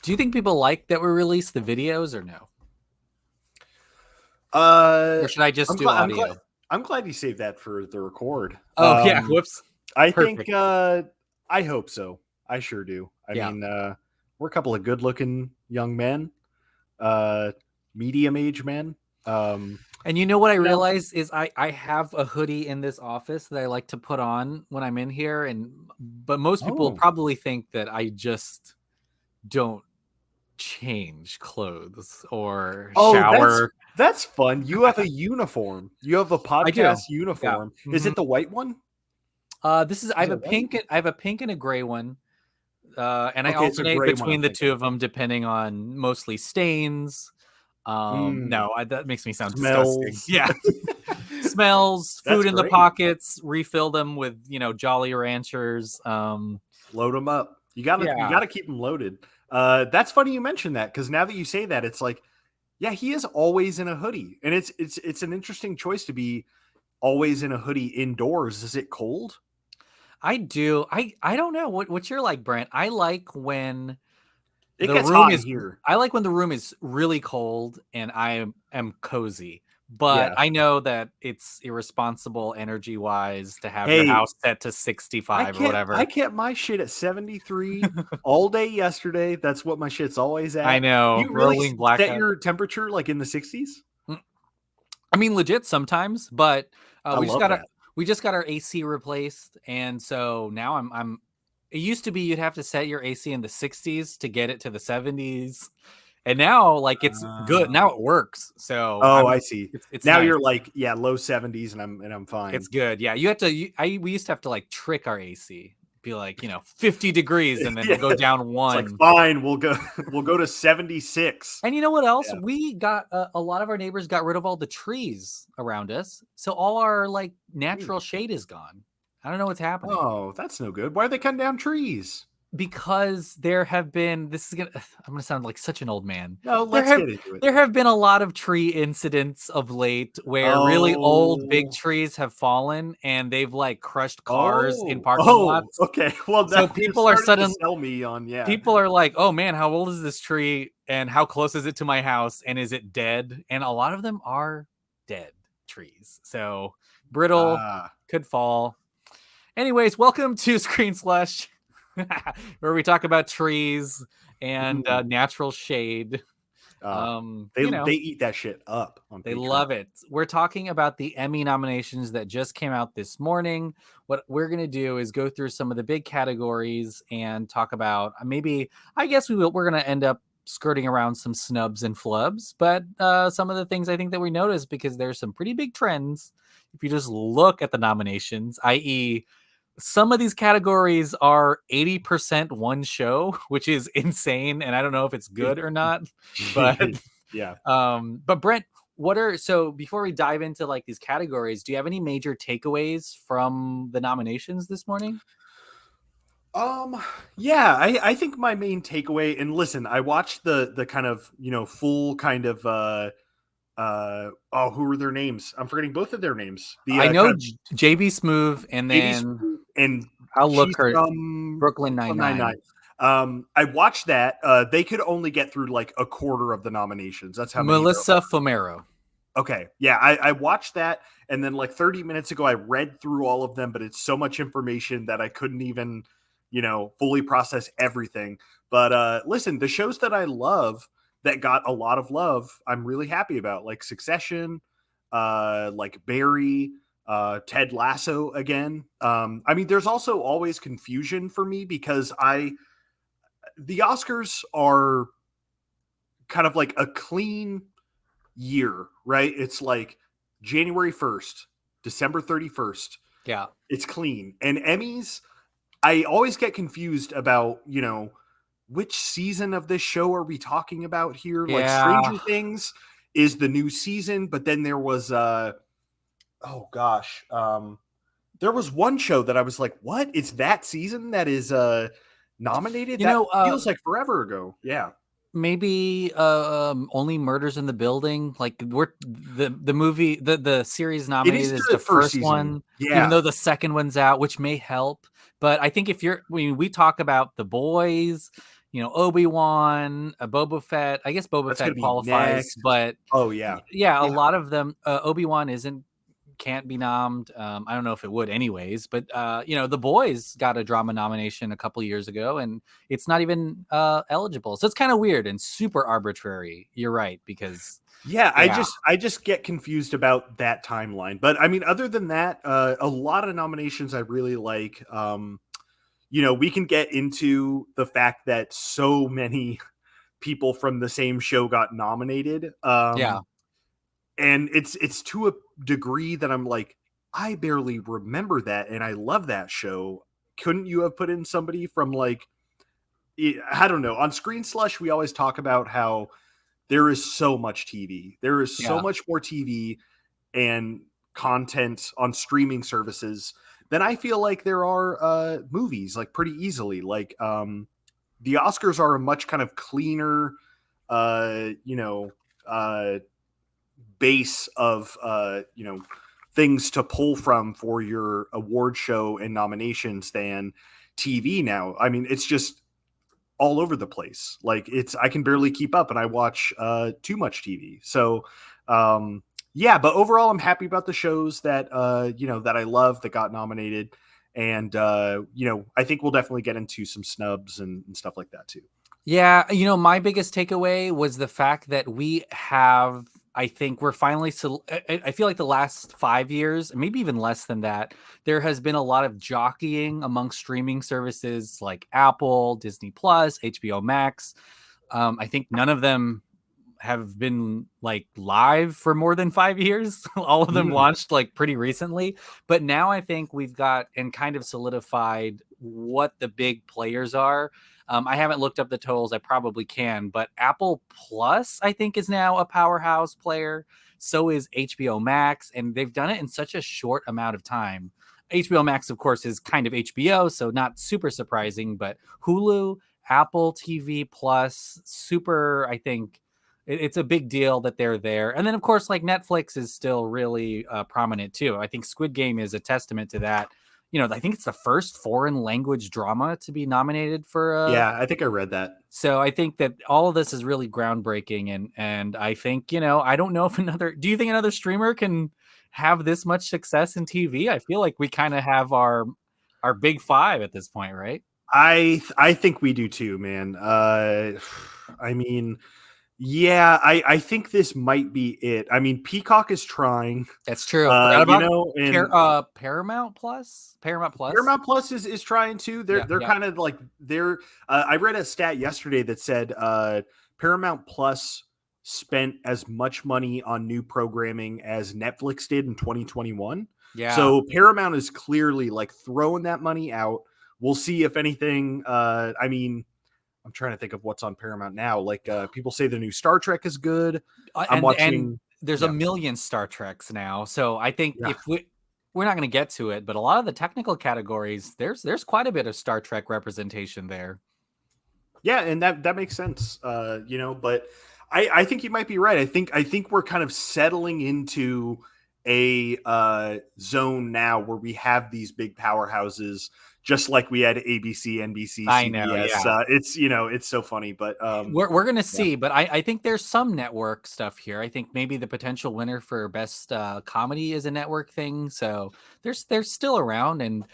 Do you think people like that we released the videos or no? Or should I just do audio? I'm glad you saved that for the record. Oh, yeah. Whoops. I Perfect. think, I hope so. I sure do. I mean, we're a couple of good looking young men, medium age men. And you know what I realized is I have a hoodie in this office that I like to put on when I'm in here. But most people will probably think that I just don't change clothes or shower. That's fun. You have a uniform. You have a podcast uniform. Yeah. Is it the white one? This is I have a pink and a gray one. And I alternate between the two of them depending on mostly stains. No, that makes me sound disgusting. Yeah. Smells, food in the pockets, refill them with, Jolly Ranchers. Load them up. You gotta keep them loaded. That's funny you mentioned that, because now that you say that, it's like, yeah, he is always in a hoodie, and it's an interesting choice to be always in a hoodie indoors. Is it cold? I do. I don't know what you're like, Brent. I like when it gets hot here. I like when the room is really cold and I am cozy. But I know that it's irresponsible energy-wise to have your house set to 65 or whatever. I kept my shit at 73 all day yesterday. That's what my shit's always at. I know. You really set your temperature like in the 60s? I mean, legit sometimes, but we just got our AC replaced, and so now I'm. It used to be you'd have to set your AC in the 60s to get it to the 70s. And now, like, it's good. Now it works. So, I see. It's now nice. You're like, low 70s, and I'm fine. It's good. Yeah, you have to. We used to have to like trick our AC, be like 50 degrees, and then we'll go down one. It's like, fine, we'll go to 76. And you know what else? Yeah. We got a lot of our neighbors got rid of all the trees around us, so all our like natural shade is gone. I don't know what's happening. Oh, that's no good. Why are they cutting down trees? Because there have been, I'm gonna sound like such an old man. No, let's get into it. There have been a lot of tree incidents of late where really old big trees have fallen and they've like crushed cars in parking lots. Okay, well, so people are suddenly tell me on People are like, oh man, how old is this tree and how close is it to my house and is it dead? And a lot of them are dead trees, so brittle, could fall. Anyways, welcome to Screen Slush, where we talk about trees and natural shade. They eat that shit up. They love it. We're talking about the Emmy nominations that just came out this morning. What we're going to do is go through some of the big categories and talk about we're going to end up skirting around some snubs and flubs, but some of the things I think that we noticed, because there's some pretty big trends if you just look at the nominations, i.e., some of these categories are 80% one show, which is insane. And I don't know if it's good or not, but yeah. But Brent, before we dive into like these categories, do you have any major takeaways from the nominations this morning? Yeah, I think my main takeaway, and listen, I watched the kind of, full kind of, who were their names? I'm forgetting both of their names. I know JB Smoove, and then and I'll look her Brooklyn Nine-Nine. I watched that. They could only get through like a quarter of the nominations. That's how Melissa Fumero. Okay, yeah, I watched that, and then like 30 minutes ago, I read through all of them, but it's so much information that I couldn't even, fully process everything. But listen, the shows that I love that got a lot of love, I'm really happy about, like Succession, like Barry, Ted Lasso again. There's also always confusion for me because the Oscars are kind of like a clean year, right? It's like January 1st, December 31st. Yeah. It's clean. And Emmys, I always get confused about, which season of this show are we talking about here? Yeah. Like Stranger Things is the new season, but then there was there was one show that I was like, what? It's that season that is nominated? Feels like forever ago. Yeah. Maybe Only Murders in the Building. Like the movie, the series nominated is the first season. One, even though the second one's out, which may help. But I think we talk about The Boys Obi-Wan, Boba Fett. I guess Boba That's Fett gonna be qualifies, next. but Oh yeah, yeah, a yeah, lot of them. Obi-Wan can't be nommed. I don't know if it would anyways, but The Boys got a drama nomination a couple years ago, and it's not even eligible. So it's kind of weird and super arbitrary. You're right, because yeah. yeah, I just get confused about that timeline. But I mean, other than that, a lot of nominations I really like. We can get into the fact that so many people from the same show got nominated. yeah, And it's to a degree that I'm like, I barely remember that, and I love that show. Couldn't you have put in somebody from like, I don't know, on Screen Slush? We always talk about how there is so much TV. There is so yeah. much more TV and content on streaming services than I feel like there are movies, like pretty easily. Like the Oscars are a much kind of cleaner, uh, you know, uh, base of things to pull from for your award show and nominations than TV now. I mean, it's just all over the place. Like I can barely keep up, and I watch too much TV. So yeah, but overall I'm happy about the shows that that I love that got nominated. And I think we'll definitely get into some snubs and stuff like that too. Yeah, my biggest takeaway was the fact that we have, I think we're finally, I feel like the last 5 years, maybe even less than that, there has been a lot of jockeying among streaming services like Apple, Disney Plus, HBO Max. I think none of them have been like live for more than 5 years. All of them Mm. launched like pretty recently. But now I think we've got and kind of solidified what the big players are. I haven't looked up the totals. I probably can, but Apple Plus, I think, is now a powerhouse player. So is HBO Max, and they've done it in such a short amount of time. HBO Max, of course, is kind of HBO, so not super surprising, but Hulu, Apple TV Plus, super, I think it's a big deal that they're there. And then, of course, like Netflix is still really prominent too. I think Squid Game is a testament to that. I think it's the first foreign language drama to be nominated for Yeah, I think I read that. so I think that all of this is really groundbreaking, and I think, I don't know if do you think another streamer can have this much success in TV? I feel like we kind of have our big five at this point, right? I think we do too, man. I mean, yeah, I think this might be it. I mean, Peacock is trying, That's true. Forgot about and Paramount Plus. Paramount Plus. Paramount Plus is trying to. They're Yeah, they're yeah. kind of like they're. I read a stat yesterday that said Paramount Plus spent as much money on new programming as Netflix did in 2021. Yeah. So Paramount is clearly like throwing that money out. We'll see if anything. I mean, I'm trying to think of what's on Paramount now. Like people say the new Star Trek is good. I'm And watching. there's a Yeah, million Star Treks now. So I think yeah, if we're not going to get to it, but a lot of the technical categories, there's quite a bit of Star Trek representation there. yeah, and that makes sense. But I think you might be right. I think we're kind of settling into a zone now where we have these big powerhouses, just like we had ABC, NBC, I know, CBS. yeah. It's so funny, but We're gonna yeah, see, but I think there's some network stuff here. I think maybe the potential winner for best comedy is a network thing, so they're still around. And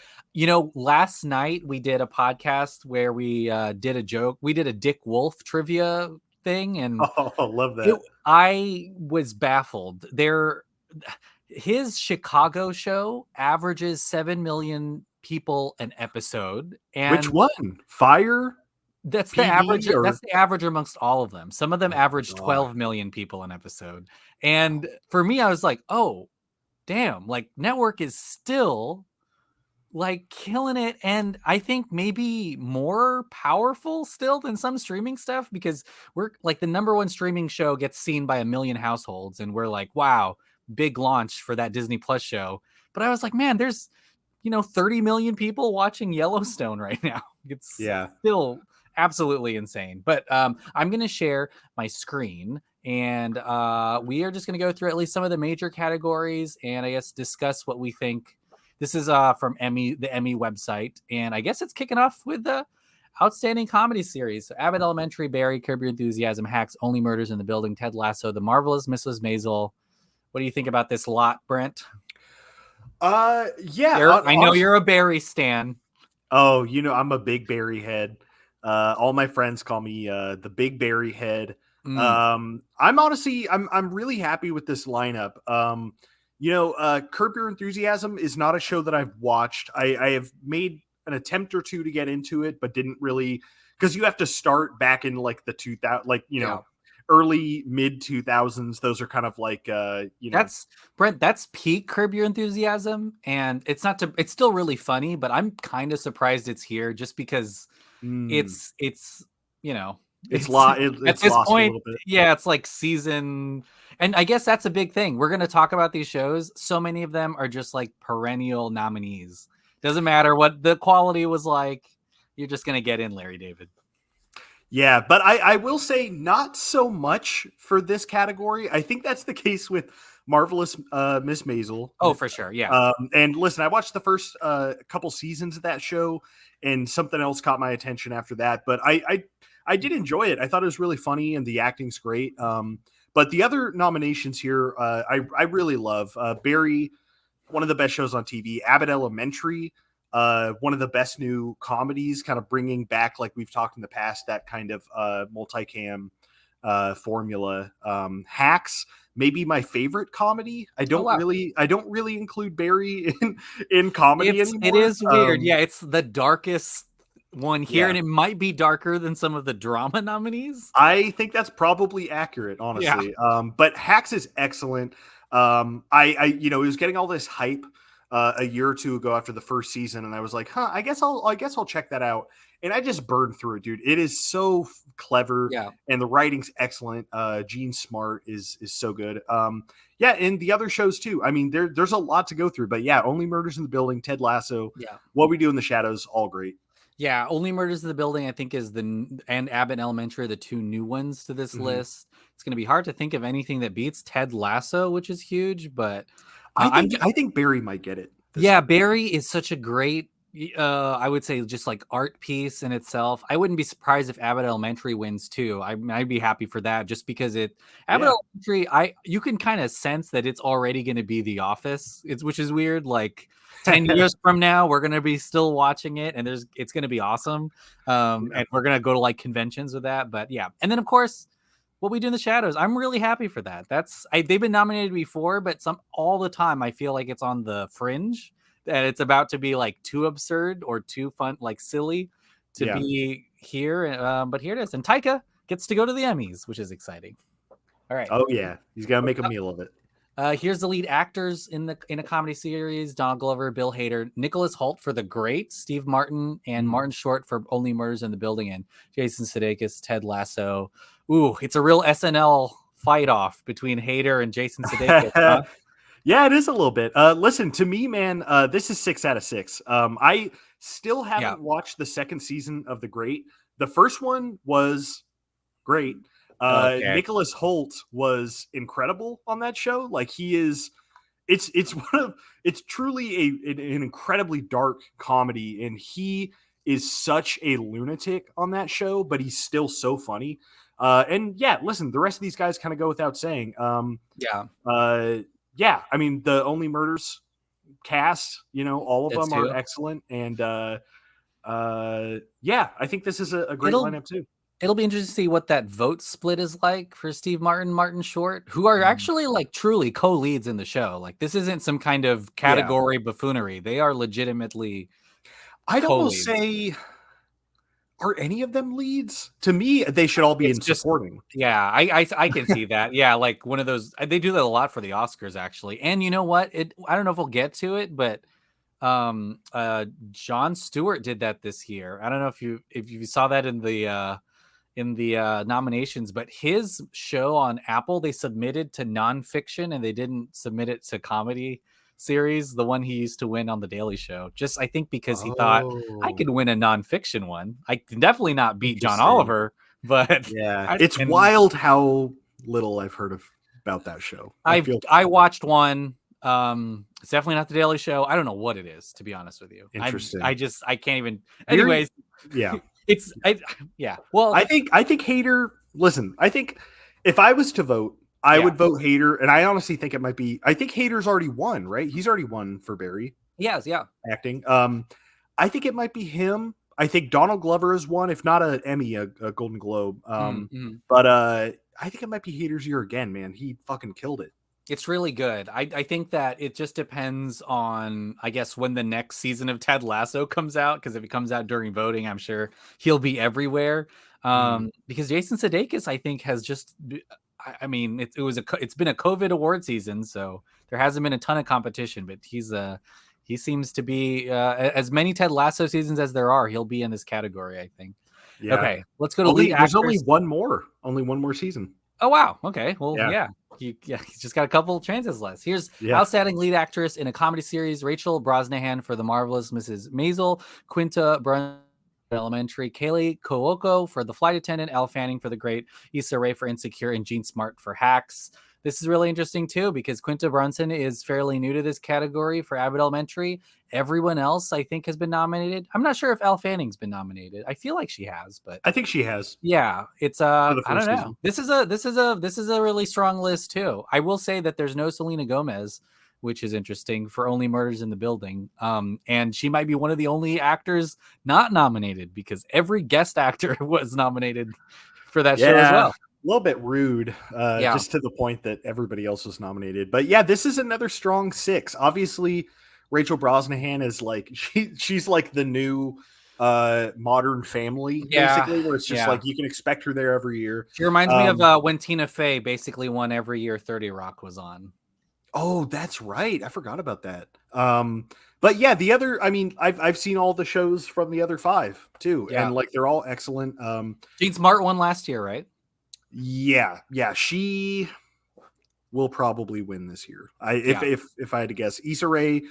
last night we did a podcast where we did a joke. We did a Dick Wolf trivia thing, and oh, I love it. that. I was baffled. His Chicago show averages 7 million people an episode, Which and one? Fire that's the average. PD That's or the average amongst all of them. Some of them oh my average god? 12 million people an episode. And for me, I was like, oh, damn, like network is still like killing it. And I think maybe more powerful still than some streaming stuff, because we're like the number one streaming show gets seen by a million households. And we're like, wow, big launch for that Disney Plus show. But I was like, man, there's 30 million people watching Yellowstone right now. It's Yeah. still absolutely insane. But I'm going to share my screen, and we are just going to go through at least some of the major categories and I guess discuss what we think. This is from the Emmy website. And I guess it's kicking off with Outstanding comedy series. So Abbott Elementary, Barry, Curb Your Enthusiasm, Hacks, Only Murders in the Building, Ted Lasso, The Marvelous Mrs. Maisel. What do you think about this lot, Brent? Yeah, I know you're a Barry stan. Oh, I'm a big Barry head. All my friends call me the Big Barry head. I'm really happy with this lineup. Curb Your Enthusiasm is not a show that I've watched. I have made an attempt or two to get into it, but didn't really, because you have to start back in like the 2000, early mid 2000s. Those are kind of like that's Brent, that's peak Curb Your Enthusiasm, and it's still really funny, but I'm kind of surprised it's here just because it's it's at this lost point, a little bit. yeah, it's like season, and I guess that's a big thing. We're going to talk about these shows. So many of them are just like perennial nominees. Doesn't matter what the quality was like. You're just going to get in, Larry David. Yeah, but I will say not so much for this category. I think that's the case with Marvelous Miss Maisel. Oh, for sure. Yeah. And listen, I watched the first couple seasons of that show, and something else caught my attention after that. But I did enjoy it. I thought it was really funny, and the acting's great. But the other nominations here, I really love. Barry, one of the best shows on TV. Abbott Elementary, one of the best new comedies, kind of bringing back, like we've talked in the past, that kind of multicam formula. Hacks, maybe my favorite comedy. I don't really include Barry in comedy anymore. It is weird. Yeah, it's the darkest one here, and it might be darker than some of the drama nominees. I think that's probably accurate, honestly. Yeah. But Hacks is excellent. It was getting all this hype a year or two ago after the first season, and I was like, I guess I'll check that out. And I just burned through it, dude. It is so clever, and the writing's excellent. Gene Smart is so good. And the other shows too. I mean, there's a lot to go through, but yeah, Only Murders in the Building, Ted Lasso, What We Do in the Shadows, all great. Yeah, Only Murders in the Building, I think, and Abbott Elementary are the two new ones to this list. It's going to be hard to think of anything that beats Ted Lasso, which is huge, but I think Barry might get it. Barry is such a great, I would say, just like art piece in itself. I wouldn't be surprised if Abbott Elementary wins too. I'd be happy for that, just because Abbott Elementary, you can kind of sense that it's already going to be The Office, which is weird. Like 10 years from now, we're going to be still watching it, and it's going to be awesome. And we're going to go to like conventions with that. But yeah, and then of course, What We Do in the Shadows. I'm really happy for that. They've been nominated before, but all the time I feel like it's on the fringe, that it's about to be like too absurd or too fun, like silly to be here. But here it is. And Taika gets to go to the Emmys, which is exciting. All right. Oh yeah. He's got to make a meal of it. Here's the lead actors in a comedy series: Donald Glover, Bill Hader, Nicholas Hoult for The Great, Steve Martin, and Martin Short for Only Murders in the Building, and Jason Sudeikis, Ted Lasso. Ooh, it's a real SNL fight off between Hader and Jason Sudeikis. Huh? Yeah, it is a little bit. Listen, to me, man, this is 6 out of 6. I still haven't watched the second season of The Great. The first one was great. Nicholas Hoult was incredible on that show. Like, he is, it's truly an incredibly dark comedy, and he is such a lunatic on that show, but he's still so funny. Listen, the rest of these guys kind of go without saying. I mean, the Only Murders cast, all of them are excellent. And I think this is a great lineup too. It'll be interesting to see what that vote split is like for Steve Martin, Martin Short, who are actually like truly co-leads in the show. Like, this isn't some kind of category buffoonery. They are legitimately I'd almost say, are any of them leads? To me, they should all be supporting. Yeah, I can see that. Yeah, like one of those. They do that a lot for the Oscars, actually. And you know what? I don't know if we'll get to it, but Jon Stewart did that this year. I don't know if you saw that in the nominations, but his show on Apple, they submitted to nonfiction and they didn't submit it to comedy series, the one he used to win on The Daily Show. Just, I think, because he thought, I could win a nonfiction one. I can definitely not beat John Oliver, but it's wild how little I've heard about that show. I watched one. It's definitely not The Daily Show. I don't know what it is, to be honest with you. Interesting. I can't even. Anyways, Yeah. Well, I think Hader. Listen, I think if I was to vote, I would vote Hader, and I honestly think it might be. I think Hader's already won, right? He's already won for Barry. yes, yeah. Acting. I think it might be him. I think Donald Glover has won, if not an Emmy, a Golden Globe. But I think it might be Hader's year again, man. He fucking killed it. It's really good. I think that it just depends on, I guess, when the next season of Ted Lasso comes out. Because if it comes out during voting, I'm sure he'll be everywhere. Because Jason Sudeikis, I think, has just. I mean, it's been a COVID award season, so there hasn't been a ton of competition. But he seems to be as many Ted Lasso seasons as there are. He'll be in this category, I think. Yeah. Okay, let's go to lead actress. There's only one more season. Oh wow. Okay. Well, yeah. He's just got a couple chances left. Here's outstanding lead actress in a comedy series: Rachel Brosnahan for The Marvelous Mrs. Maisel, Quinta Brunson Elementary, Kaylee Cuoco for The Flight Attendant, Elle Fanning for The Great, Issa Rae for Insecure, and Jean Smart for Hacks. This is really interesting too because Quinta Brunson is fairly new to this category for Abbott Elementary. Everyone else, I think, has been nominated. I'm not sure if Elle Fanning's been nominated. I feel like she has, but I think she has. Yeah, it's I don't know. Season. This is a really strong list too. I will say that there's no Selena Gomez, which is interesting for Only Murders in the Building. And she might be one of the only actors not nominated because every guest actor was nominated for that show as well. A little bit rude, just to the point that everybody else was nominated. But yeah, this is another strong 6. Obviously, Rachel Brosnahan is like she's like the new Modern Family, basically, where it's just like you can expect her there every year. She reminds me of when Tina Fey basically won every year 30 Rock was on. Oh, that's right. I forgot about that. But yeah, the other, I mean, I've seen all the shows from the other 5 too, and like they're all excellent. Jean Smart won last year, right? Yeah, she will probably win this year. If I had to guess, Issa Rae,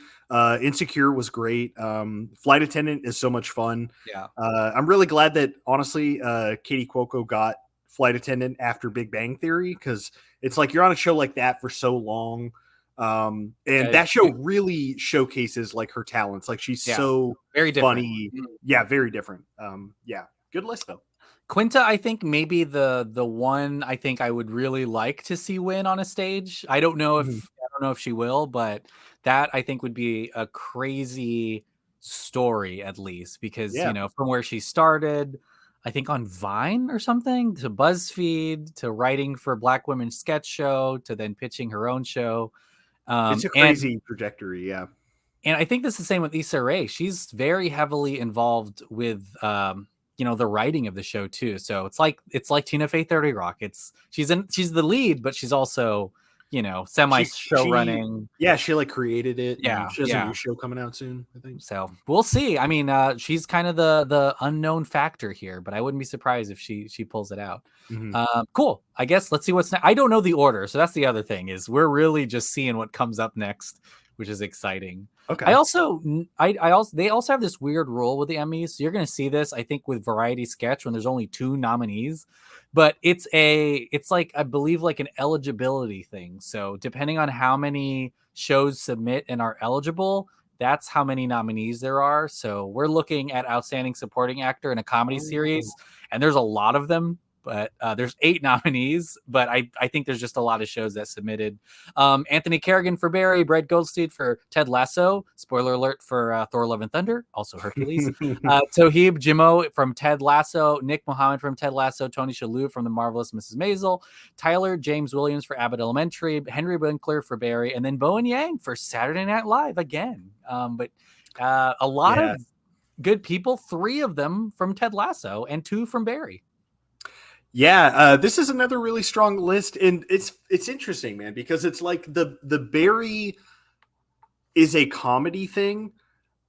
Insecure was great. Flight Attendant is so much fun. Yeah, I'm really glad that honestly, Katie Cuoco got Flight Attendant after Big Bang Theory because it's like you're on a show like that for so long, and that show really showcases like her talents. Like she's so very funny. Yeah, very different. Good list though. Quinta, I think maybe the one I think I would really like to see win on a stage. I don't know if she will, but that I think would be a crazy story at least because from where she started, I think on Vine or something, to BuzzFeed, to writing for Black Women's Sketch Show, to then pitching her own show. It's a crazy trajectory, yeah. And I think this is the same with Issa Rae. She's very heavily involved with the writing of the show too. So it's like Tina Fey 30 Rock. She's the lead, but she's also semi show running. Yeah, she like created it. Yeah, she has a new show coming out soon, I think. So we'll see. I mean, she's kind of the unknown factor here, but I wouldn't be surprised if she pulls it out. Cool. I guess let's see what's next. I don't know the order, so that's the other thing is we're really just seeing what comes up next, which is exciting. Okay. I also they also have this weird rule with the Emmys. So you're going to see this, I think, with Variety Sketch when there's only 2 nominees, but it's like I believe like an eligibility thing. So depending on how many shows submit and are eligible, that's how many nominees there are. So we're looking at Outstanding Supporting Actor in a Comedy Series, and there's a lot of them. But there's 8 nominees, but I think there's just a lot of shows that submitted. Anthony Carrigan for Barry, Brett Goldstein for Ted Lasso, spoiler alert for Thor Love and Thunder, also Hercules. Toheeb Jimoh from Ted Lasso, Nick Mohammed from Ted Lasso, Tony Shalhoub from The Marvelous Mrs. Maisel, Tyler James Williams for Abbott Elementary, Henry Winkler for Barry, and then Bowen Yang for Saturday Night Live again. But a lot of good people, 3 of them from Ted Lasso and 2 from Barry. Yeah, this is another really strong list, and it's interesting, man, because it's like the Barry is a comedy thing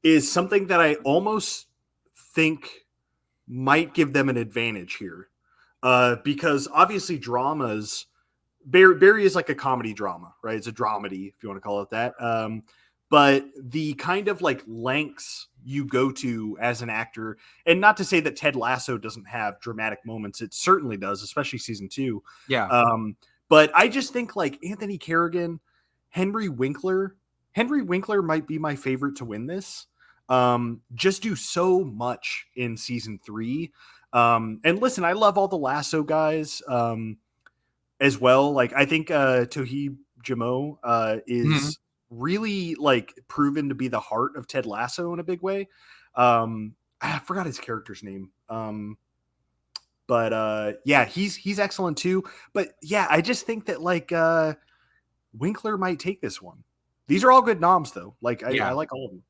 is something that I almost think might give them an advantage here, because obviously dramas, Barry is like a comedy drama, right? It's a dramedy, if you want to call it that. But the kind of like lengths you go to as an actor, and not to say that Ted Lasso doesn't have dramatic moments, it certainly does, especially season 2. Yeah. But I just think like Anthony Carrigan, Henry Winkler might be my favorite to win this. just do so much in season 3. And listen, I love all the Lasso guys as well. Like I think Toheeb Jamo is really like proven to be the heart of Ted Lasso in a big way. I forgot his character's name. But yeah, he's excellent too. But yeah, I just think that like Winkler might take this one. These are all good noms though. Like I like all of them.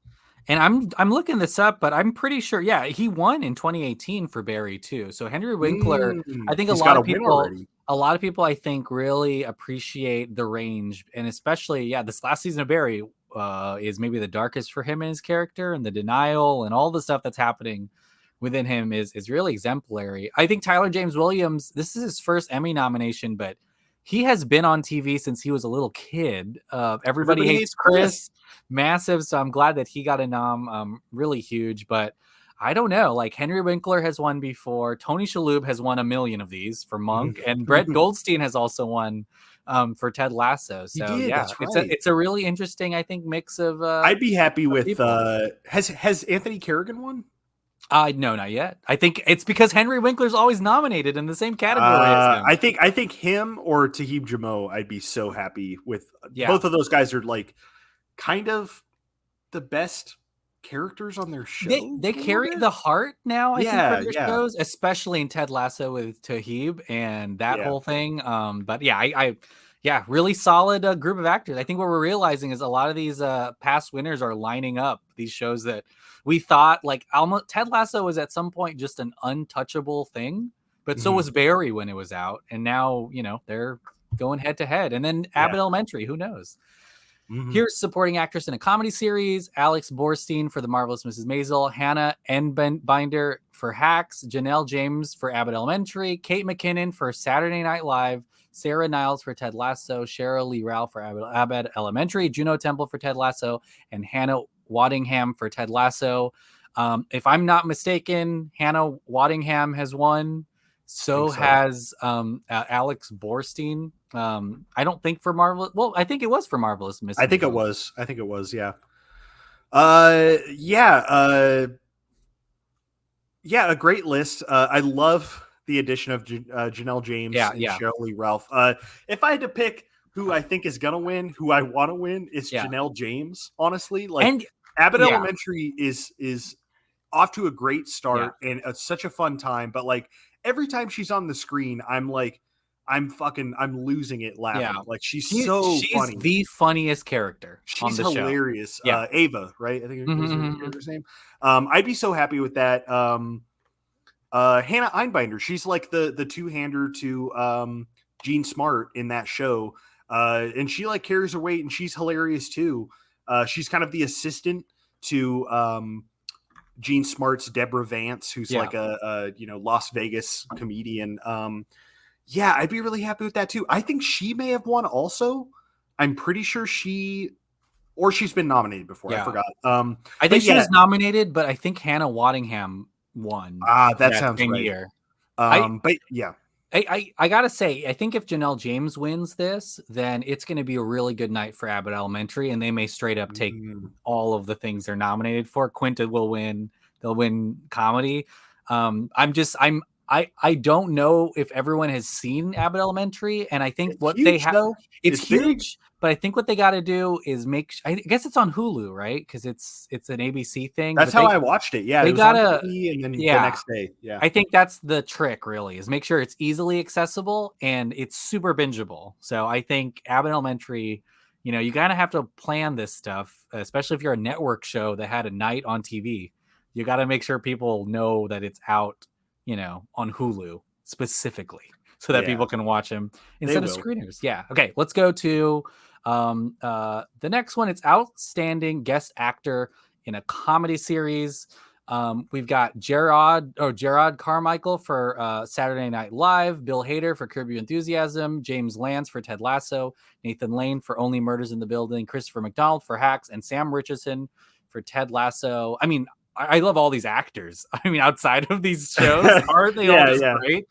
And I'm looking this up, but I'm pretty sure, yeah, he won in 2018 for Barry too. So Henry Winkler, I think he's got a win already. A lot of people I think really appreciate the range, and especially, yeah, this last season of Barry is maybe the darkest for him and his character, and the denial and all the stuff that's happening within him is really exemplary. I think Tyler James Williams, this is his first Emmy nomination, but he has been on TV since he was a little kid. Everybody Hates Chris. Massive. So I'm glad that he got a nom. Really huge. But I don't know. Like Henry Winkler has won before. Tony Shalhoub has won a million of these for Monk. And Brett Goldstein has also won for Ted Lasso. So yeah, that's right. It's a really interesting, I think, mix of I'd be happy with has Anthony Kerrigan won? No, not yet. I think it's because Henry Winkler's always nominated in the same category as him. I think him or Toheeb Jamo, I'd be so happy with. Both of those guys are like kind of the best characters on their show. They carry the heart now, I think, for their shows, especially in Ted Lasso with Toheeb and that whole thing. But yeah, I really solid group of actors. I think what we're realizing is a lot of these past winners are lining up these shows that we thought like almost Ted Lasso was at some point just an untouchable thing, but so was Barry when it was out. And now, they're going head to head. And then Abbott Elementary, who knows? Here's supporting actress in a comedy series: Alex Borstein for The Marvelous Mrs. Maisel, Hannah Einbinder for Hacks, Janelle James for Abbott Elementary, Kate McKinnon for Saturday Night Live, Sarah Niles for Ted Lasso, Cheryl Lee Ralph for Abbott Elementary, Juno Temple for Ted Lasso, and Hannah Waddingham for Ted Lasso. If I'm not mistaken, Hannah Waddingham has won. So has Alex Borstein. I don't think for Marvel. Well, I think it was for Marvelous Miss. I think it was. Yeah. Yeah, a great list. I love the addition of Janelle James and Cheryl Lee Ralph. If I had to pick who I think is gonna win, who I want to win, it's Janelle James. Honestly, like Abbott Elementary is off to a great start and it's such a fun time. But like every time she's on the screen, I'm losing it laughing. Yeah. Like she's funny. The funniest character. She's hilarious. Yeah. Ava, right? I think it was her character's name. I'd be so happy with that. Hannah Einbinder. She's like the two-hander to Jean Smart in that show. And she like carries her weight and she's hilarious too. She's kind of the assistant to Jean Smart's Deborah Vance, who's like a Las Vegas comedian. I'd be really happy with that too. I think she may have won also. I'm pretty sure she's been nominated before. I forgot. I think she was nominated, but I think Hannah Waddingham won. That sounds right. Year. But yeah. I gotta say, I think if Janelle James wins this, then it's going to be a really good night for Abbott Elementary, and they may straight up take all of the things they're nominated for. Quinta will win; they'll win comedy. I don't know if everyone has seen Abbott Elementary, and I think they have it's huge. But I think what they got to do is I guess it's on Hulu, right? Because it's an ABC thing. That's how I watched it. Yeah, they gotta, and then the next day. Yeah, I think that's the trick. Really, is make sure it's easily accessible and it's super bingeable. So I think Abbott Elementary, you gotta have to plan this stuff, especially if you're a network show that had a night on TV. You got to make sure people know that it's out, on Hulu specifically, so that people can watch them instead of screeners. Yeah. Okay, let's go to the next one. It's outstanding guest actor in a comedy series. We've got Gerard Carmichael for Saturday Night Live, Bill Hader for Curb Your Enthusiasm, James Lance for Ted Lasso, Nathan Lane for Only Murders in the Building, Christopher McDonald for Hacks, and Sam Richardson for Ted Lasso. I mean, I love all these actors. I mean, outside of these shows, aren't they all just great?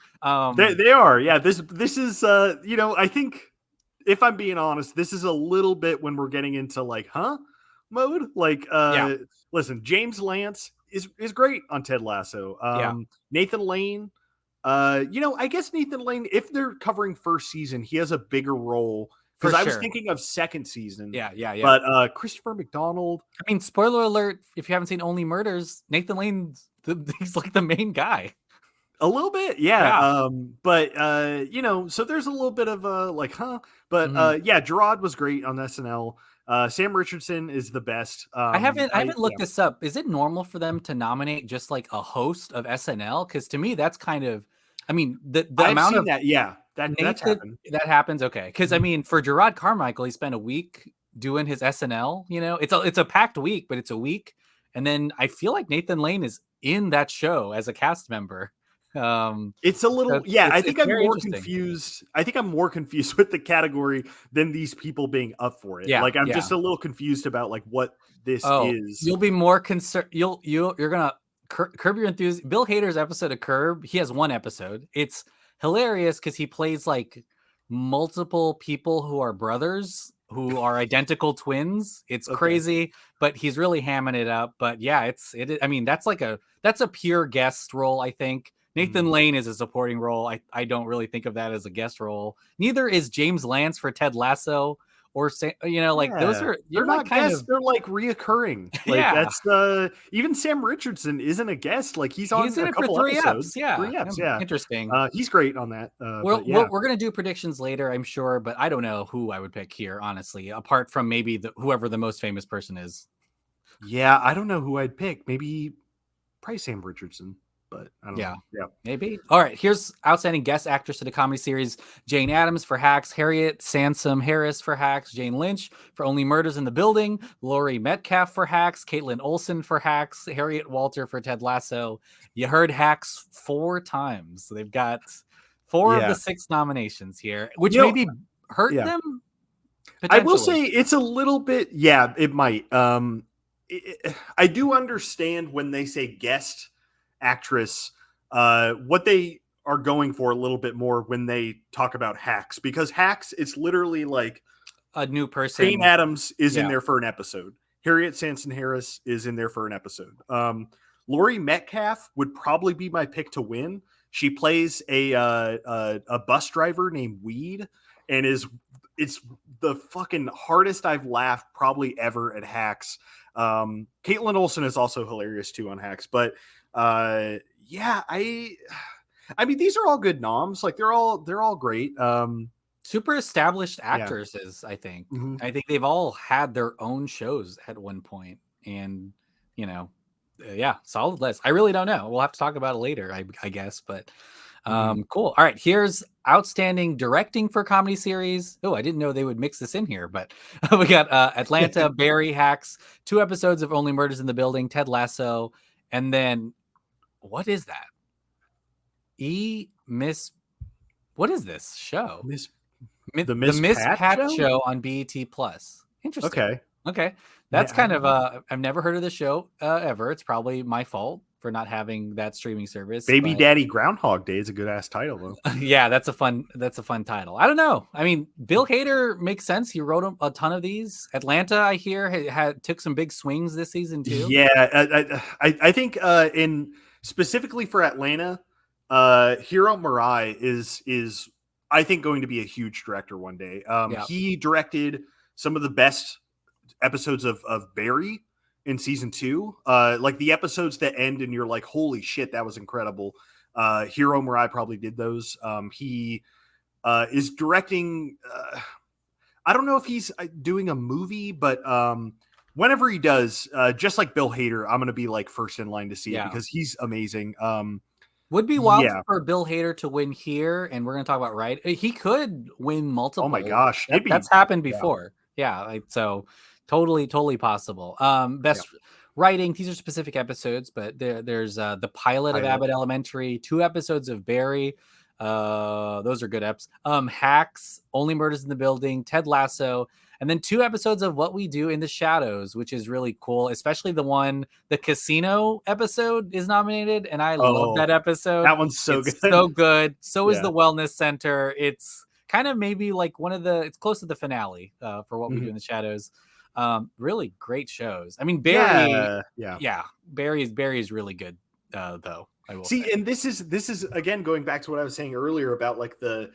They are. Yeah. This is, I think if I'm being honest, this is a little bit when we're getting into like, mode. Like, Yeah. listen, James Lance is great on Ted Lasso. Yeah. Nathan Lane, I guess Nathan Lane, if they're covering first season, he has a bigger role For because I was sure. thinking of second season. Yeah. But Christopher McDonald, I mean, spoiler alert, if you haven't seen Only Murders, Nathan Lane's he's like the main guy. a little bit, yeah. Yeah. But so there's a little bit of like, huh? But Mhm. yeah, Gerard was great on SNL. Sam Richardson is the best. I haven't looked Yeah. this up. Is it normal for them to nominate just like a host of SNL? Because to me, that's kind of, I mean, the I've amount seen of that. Yeah, that's Nathan happened. that happens. Okay, because I mean, for Gerard Carmichael, he spent a week doing his SNL. It's a packed week, but it's a week, and then I feel like Nathan Lane is in that show as a cast member. It's a So little, yeah. I think it's I'm very more interesting. confused. I think I'm more confused with the category than these people being up for it. Yeah, Like, I'm yeah. just a little confused about like what this Oh, is. you'll be more concerned. You're gonna Curb Your Enthusiasm. Bill Hader's episode of Curb. He has one episode. It's hilarious because he plays like multiple people who are brothers who are identical twins. It's Okay. crazy, but he's really hamming it up. But yeah, I mean, that's a pure guest role. I think Nathan Mhm. Lane is a supporting role. I don't really think of that as a guest role. Neither is James Lance for Ted Lasso or like those Yeah, are they're like not kind guests. of They're like reoccurring. Like yeah. that's even Sam Richardson isn't a guest. Like he's He's on in a it for couple 3 eps. episodes, Yeah. 3 eps. Yeah, Interesting. he's great on that. We're, But we're, yeah, we're going to do predictions later, I'm sure, but I don't know who I would pick here, honestly, apart from maybe whoever the most famous person is. yeah, I don't know who I'd pick. Maybe probably Sam Richardson, but I don't Yeah. know. Yeah. Maybe. All right. Here's outstanding guest actress to the comedy series: Jane Addams for Hacks, Harriet Sansom Harris for Hacks, Jane Lynch for Only Murders in the Building, Laurie Metcalf for Hacks, Caitlin Olsen for Hacks, Harriet Walter for Ted Lasso. You heard Hacks 4 times. So they've got 4 of the Yeah. 6 nominations here, which You know, maybe hurt yeah. them I will potentially. say it's a little bit, yeah, it might. I do understand when they say guest actress, what they are going for a little bit more when they talk about Hacks, because Hacks, it's literally like A new Jane person. Addams is in Yeah. there for an episode. Harriet Sansom Harris is in there for an episode. Laurie Metcalf would probably be my pick to win. She plays a bus driver named Weed, and it's the fucking hardest I've laughed probably ever at Hacks. Caitlin Olsen is also hilarious too on Hacks, but yeah, I mean these are all good noms. Like they're all great. Super established Yeah. actresses, I think. Mhm. I think they've all had their own shows at one point, and you know, yeah, solid list. I really don't know. We'll have to talk about it later, I guess. But Mhm. cool. All right, here's outstanding directing for comedy series. Oh, I didn't know they would mix this in here, but we got Atlanta, Barry, Hacks, 2 episodes of Only Murders in the Building, Ted Lasso, and then what is that? Miss. What is this show? Miss the The Miss Miss Pat Pat show? Show on BET Plus. Interesting. Okay. Okay. Yeah, That's I kind of don't know. I've never heard of the show ever. It's probably my fault for not having that streaming service, Baby but Daddy Groundhog Day is a good ass title though. yeah, that's a fun title. I don't know. I mean, Bill Hader makes sense. He wrote a ton of these. Atlanta, I hear, had took some big swings this season too. Yeah, I think in specifically for Atlanta, Hiro Murai is I think going to be a huge director one day. Yeah. He directed some of the best episodes of Barry in season 2. Like the episodes that end and you're like, holy shit, that was incredible. Hiro Murai probably did those. He is directing. I don't know if he's doing a movie, but whenever he does, just like Bill Hader, I'm going to be like first in line to see it Yeah. because he's amazing. Would be wild Yeah. for Bill Hader to win here, and we're going to talk about he could win multiple. Oh my gosh, That's happened yeah. before. Yeah, so totally possible. Best writing. These are specific episodes, but there's the pilot of Abbott Elementary, 2 episodes of Barry. Those are good eps. Hacks, Only Murders in the Building, Ted Lasso, and then 2 episodes of What We Do in the Shadows, which is really cool, especially the casino episode is nominated, and I love that episode. That one's so It's good. so good. So is Yeah. the Wellness Center. It's kind of maybe like it's close to the finale for What We Do in the Shadows. Really great shows. I mean, Barry, yeah. Barry's really good, though. I will say. And this is again going back to what I was saying earlier about like the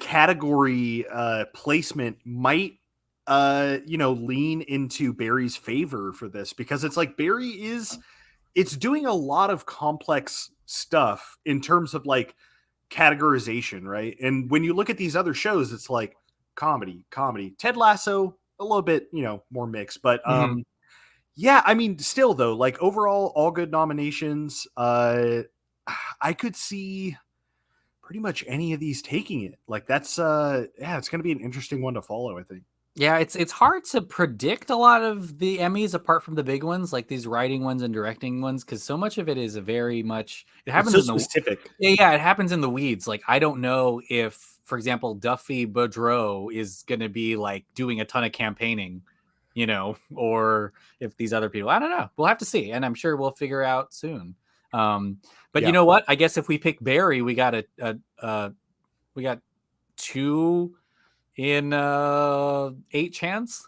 category placement might lean into Barry's favor for this, because it's like Barry it's doing a lot of complex stuff in terms of like categorization, right? And when you look at these other shows, it's like comedy. Ted Lasso, a little bit, more mixed, but yeah, I mean, still though, like overall, all good nominations. I could see pretty much any of these taking it. Like that's it's gonna be an interesting one to follow, I think. Yeah, it's hard to predict a lot of the Emmys apart from the big ones, like these writing ones and directing ones, because so much of it is it happens so specific. It happens in the weeds. Like I don't know if, for example, Duffy Boudreau is going to be like doing a ton of campaigning, or if these other people. I don't know. We'll have to see, and I'm sure we'll figure out soon. But you know what? I guess if we pick Barry, we got we got 2 in 8 chance.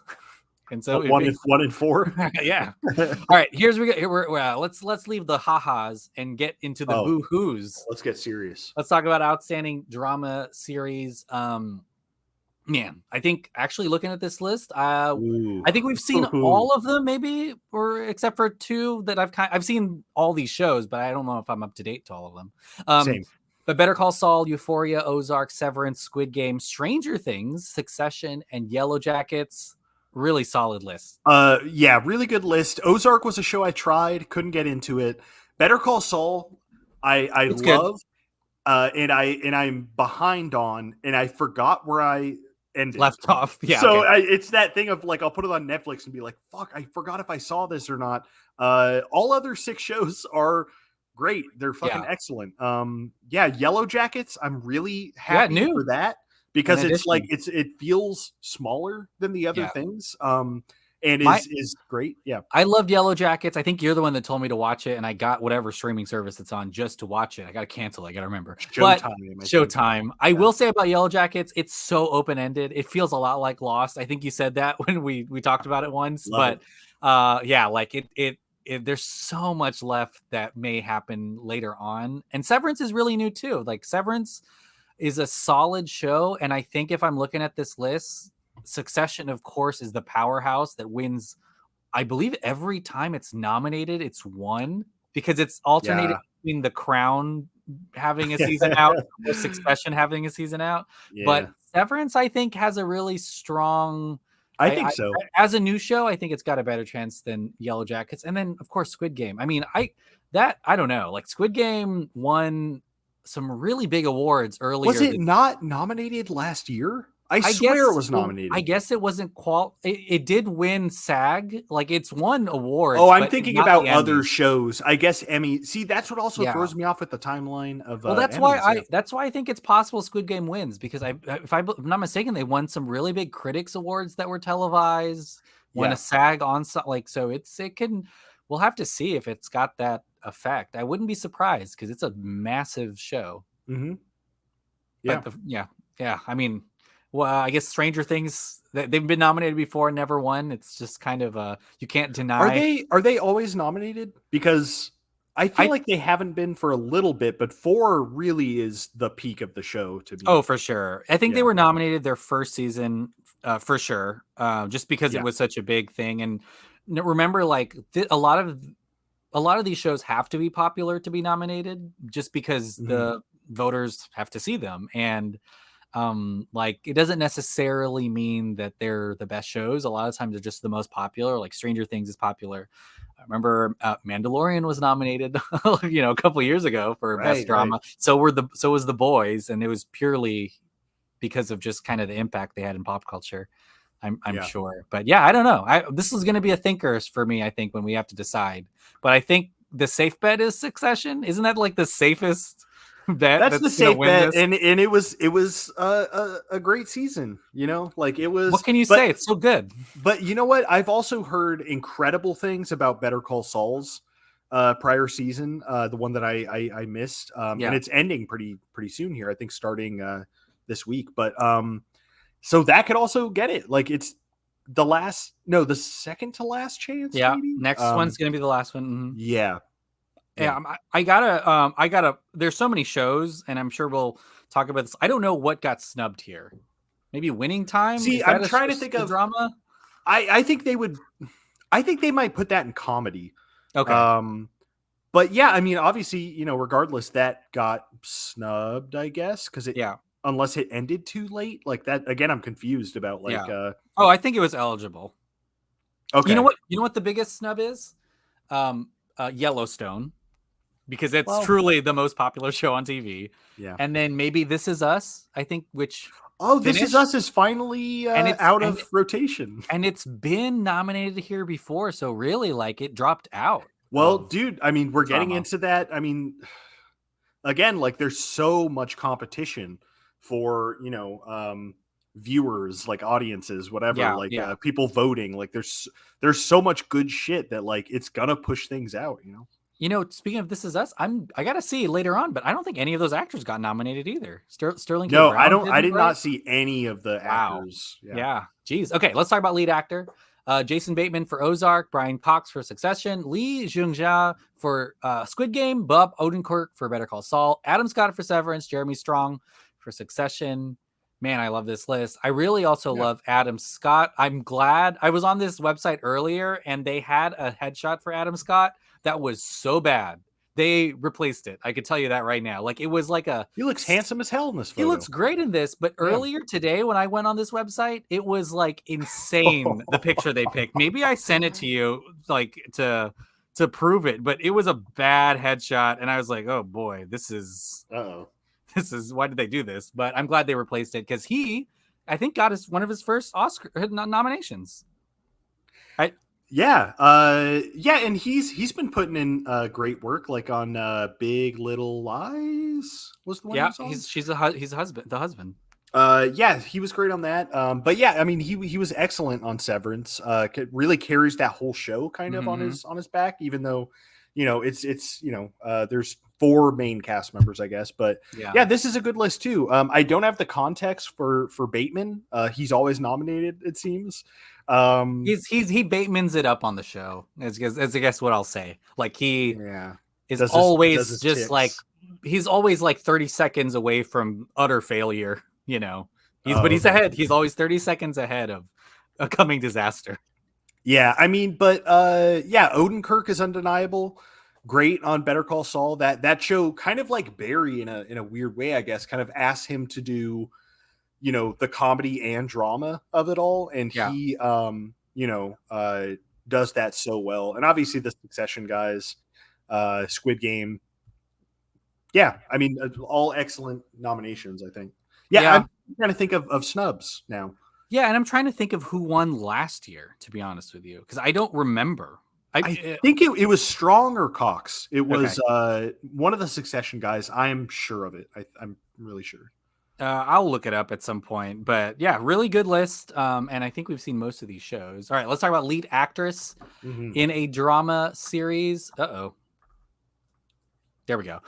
And so 1 in 4. Yeah. All right, let's leave the ha-has and get into the boo-hoos. Let's get serious. Let's talk about outstanding drama series. Man, I think actually looking at this list, I think we've seen all of them, maybe, or except for 2 that I've seen all these shows, but I don't know if I'm up to date to all of them. Same. But Better Call Saul, Euphoria, Ozark, Severance, Squid Game, Stranger Things, Succession, and Yellow Jackets. Really solid list. Yeah, really good list. Ozark was a show I tried, couldn't get into it. Better Call Saul, I love, and I'm behind on, and I forgot where I ended. Left off. Yeah. So it's that thing of like, I'll put it on Netflix and be like, fuck, I forgot if I saw this or not. All other 6 shows are great. They're fucking excellent. Yellow Jackets, I'm really happy for that, because it's like it feels smaller than the other things. And is great. Yeah. I loved Yellow Jackets. I think you're the one that told me to watch it, and I got whatever streaming service it's on just to watch it. I got to cancel. I got to remember. Showtime. I will say about Yellow Jackets, it's so open-ended. It feels a lot like Lost. I think you said that when we talked about it once. Like there's so much left that may happen later on. And Severance is really new too. Like Severance is a solid show. And I think if I'm looking at this list, Succession, of course, is the powerhouse that wins. I believe every time it's nominated, it's won, because it's alternated between The Crown having a season out or Succession having a season out. Yeah. But Severance, I think, has a really strong... I think so. As a new show, I think it's got a better chance than Yellow Jackets. And then, of course, Squid Game. I mean, I don't know. Like, Squid Game won some really big awards earlier. Was it not nominated last year? I swear it was nominated. I guess it wasn't it did win SAG. Like, it's won awards. Oh, I'm thinking about other shows. I guess Emmy. See, that's what also throws me off with the timeline of. Well, that's Emmys, that's why I think it's possible Squid Game wins, because if I'm not mistaken, they won some really big critics awards that were televised. Won a SAG on we'll have to see if it's got that effect. I wouldn't be surprised, because it's a massive show. Mm-hmm. Yeah. Yeah. I mean, well, I guess Stranger Things, they've been nominated before and never won. It's just kind of you can't deny. Are they always nominated? Because I feel like they haven't been for a little bit, but 4 really is the peak of the show to me. Oh, for sure. I think they were nominated their first season for sure, just because it was such a big thing. And remember, like a lot of these shows have to be popular to be nominated, just because the voters have to see them. And like, it doesn't necessarily mean that they're the best shows. A lot of times they're just the most popular. Like Stranger Things is popular. I remember Mandalorian was nominated, a couple of years ago for best drama. Right. So was The Boys, and it was purely because of just kind of the impact they had in pop culture. I'm sure, but I don't know. This is going to be a thinkers for me, I think, when we have to decide. But I think the safe bet is Succession. Isn't that like the safest bet? That's the safe bet, and it was a great season. Like it was. What can you say? It's so good. But you know what? I've also heard incredible things about Better Call Saul's prior season, the one that I missed, and it's ending pretty soon here. I think starting this week, but so that could also get it. Like the second to last chance. Yeah, Maybe next one's gonna be the last one. Mhm. Yeah. Yeah, I gotta. There's so many shows, and I'm sure we'll talk about this. I don't know what got snubbed here. Maybe Winning Time. See, Is that I'm trying to think a of. drama? I think they would. I think they might put that in comedy. Okay. But yeah, I mean, obviously, regardless, that got snubbed, I guess, because Yeah. unless it ended too late, like that. Again, I'm confused about like. Yeah. Oh, I think it was eligible. Okay. You know what? You know what the biggest snub is? Yellowstone, because it's truly the most popular show on TV. Yeah. And then maybe This Is Us, I think, which This Is Us is finally out of rotation. And it's been nominated here before, so really, like, it dropped out. Well, dude, I mean, we're getting into that. I mean, again, like, there's so much competition for, viewers, like audiences, whatever, people voting. Like, there's so much good shit that, like, it's gonna push things out, Speaking of This Is Us, I gotta see later on, but I don't think any of those actors got nominated either. Sterling K. No, Brown I did not see any of the actors. Yeah. Jeez. Okay, let's talk about lead actor. Jason Bateman for Ozark, Brian Cox for Succession, Lee Jung-ja for Squid Game, Bob Odenkirk for Better Call Saul, Adam Scott for Severance, Jeremy Strong for Succession. Man, I love this list. I really also love Adam Scott. I'm glad I was on this website earlier and they had a headshot for Adam Scott that was so bad. They replaced it. I could tell you that right now. Like, it was like he looks handsome as hell in this photo. He looks great in this, but earlier today when I went on this website, it was like insane the picture they picked. Maybe I sent it to you like to prove it, but it was a bad headshot and I was like, "Oh boy, this is why did they do this?" But I'm glad they replaced it cuz I think got one of his first Oscar nominations. And he's been putting in great work, like on Big Little Lies was the one. Yeah, he's the husband. He was great on that. But yeah, I mean, he was excellent on Severance. Really carries that whole show kind of on his back, even though it's there's 4 main cast members, I guess. But yeah, this is a good list too. I don't have the context for Bateman. He's always nominated, it seems. He Batemans it up on the show, as I guess what I'll say. Like he is always he's always like 30 seconds away from utter failure, but he's ahead. He's always 30 seconds ahead of a coming disaster. Yeah, I mean, but Odenkirk is undeniable. Great on Better Call Saul. That show kind of like Barry in a weird way, I guess, kind of asked him to do the comedy and drama of it all. And he, does that so well. And obviously the Succession guys, Squid Game. Yeah. I mean, all excellent nominations, I think. Yeah. I'm trying to think of snubs now. Yeah. And I'm trying to think of who won last year, to be honest with you, because I don't remember. I think it was Strong or Cox. It was one of the Succession guys. I'm sure of it. I'm really sure. I'll look it up at some point, but yeah, really good list. And I think we've seen most of these shows. All right, let's talk about lead actress in a drama series. There we go.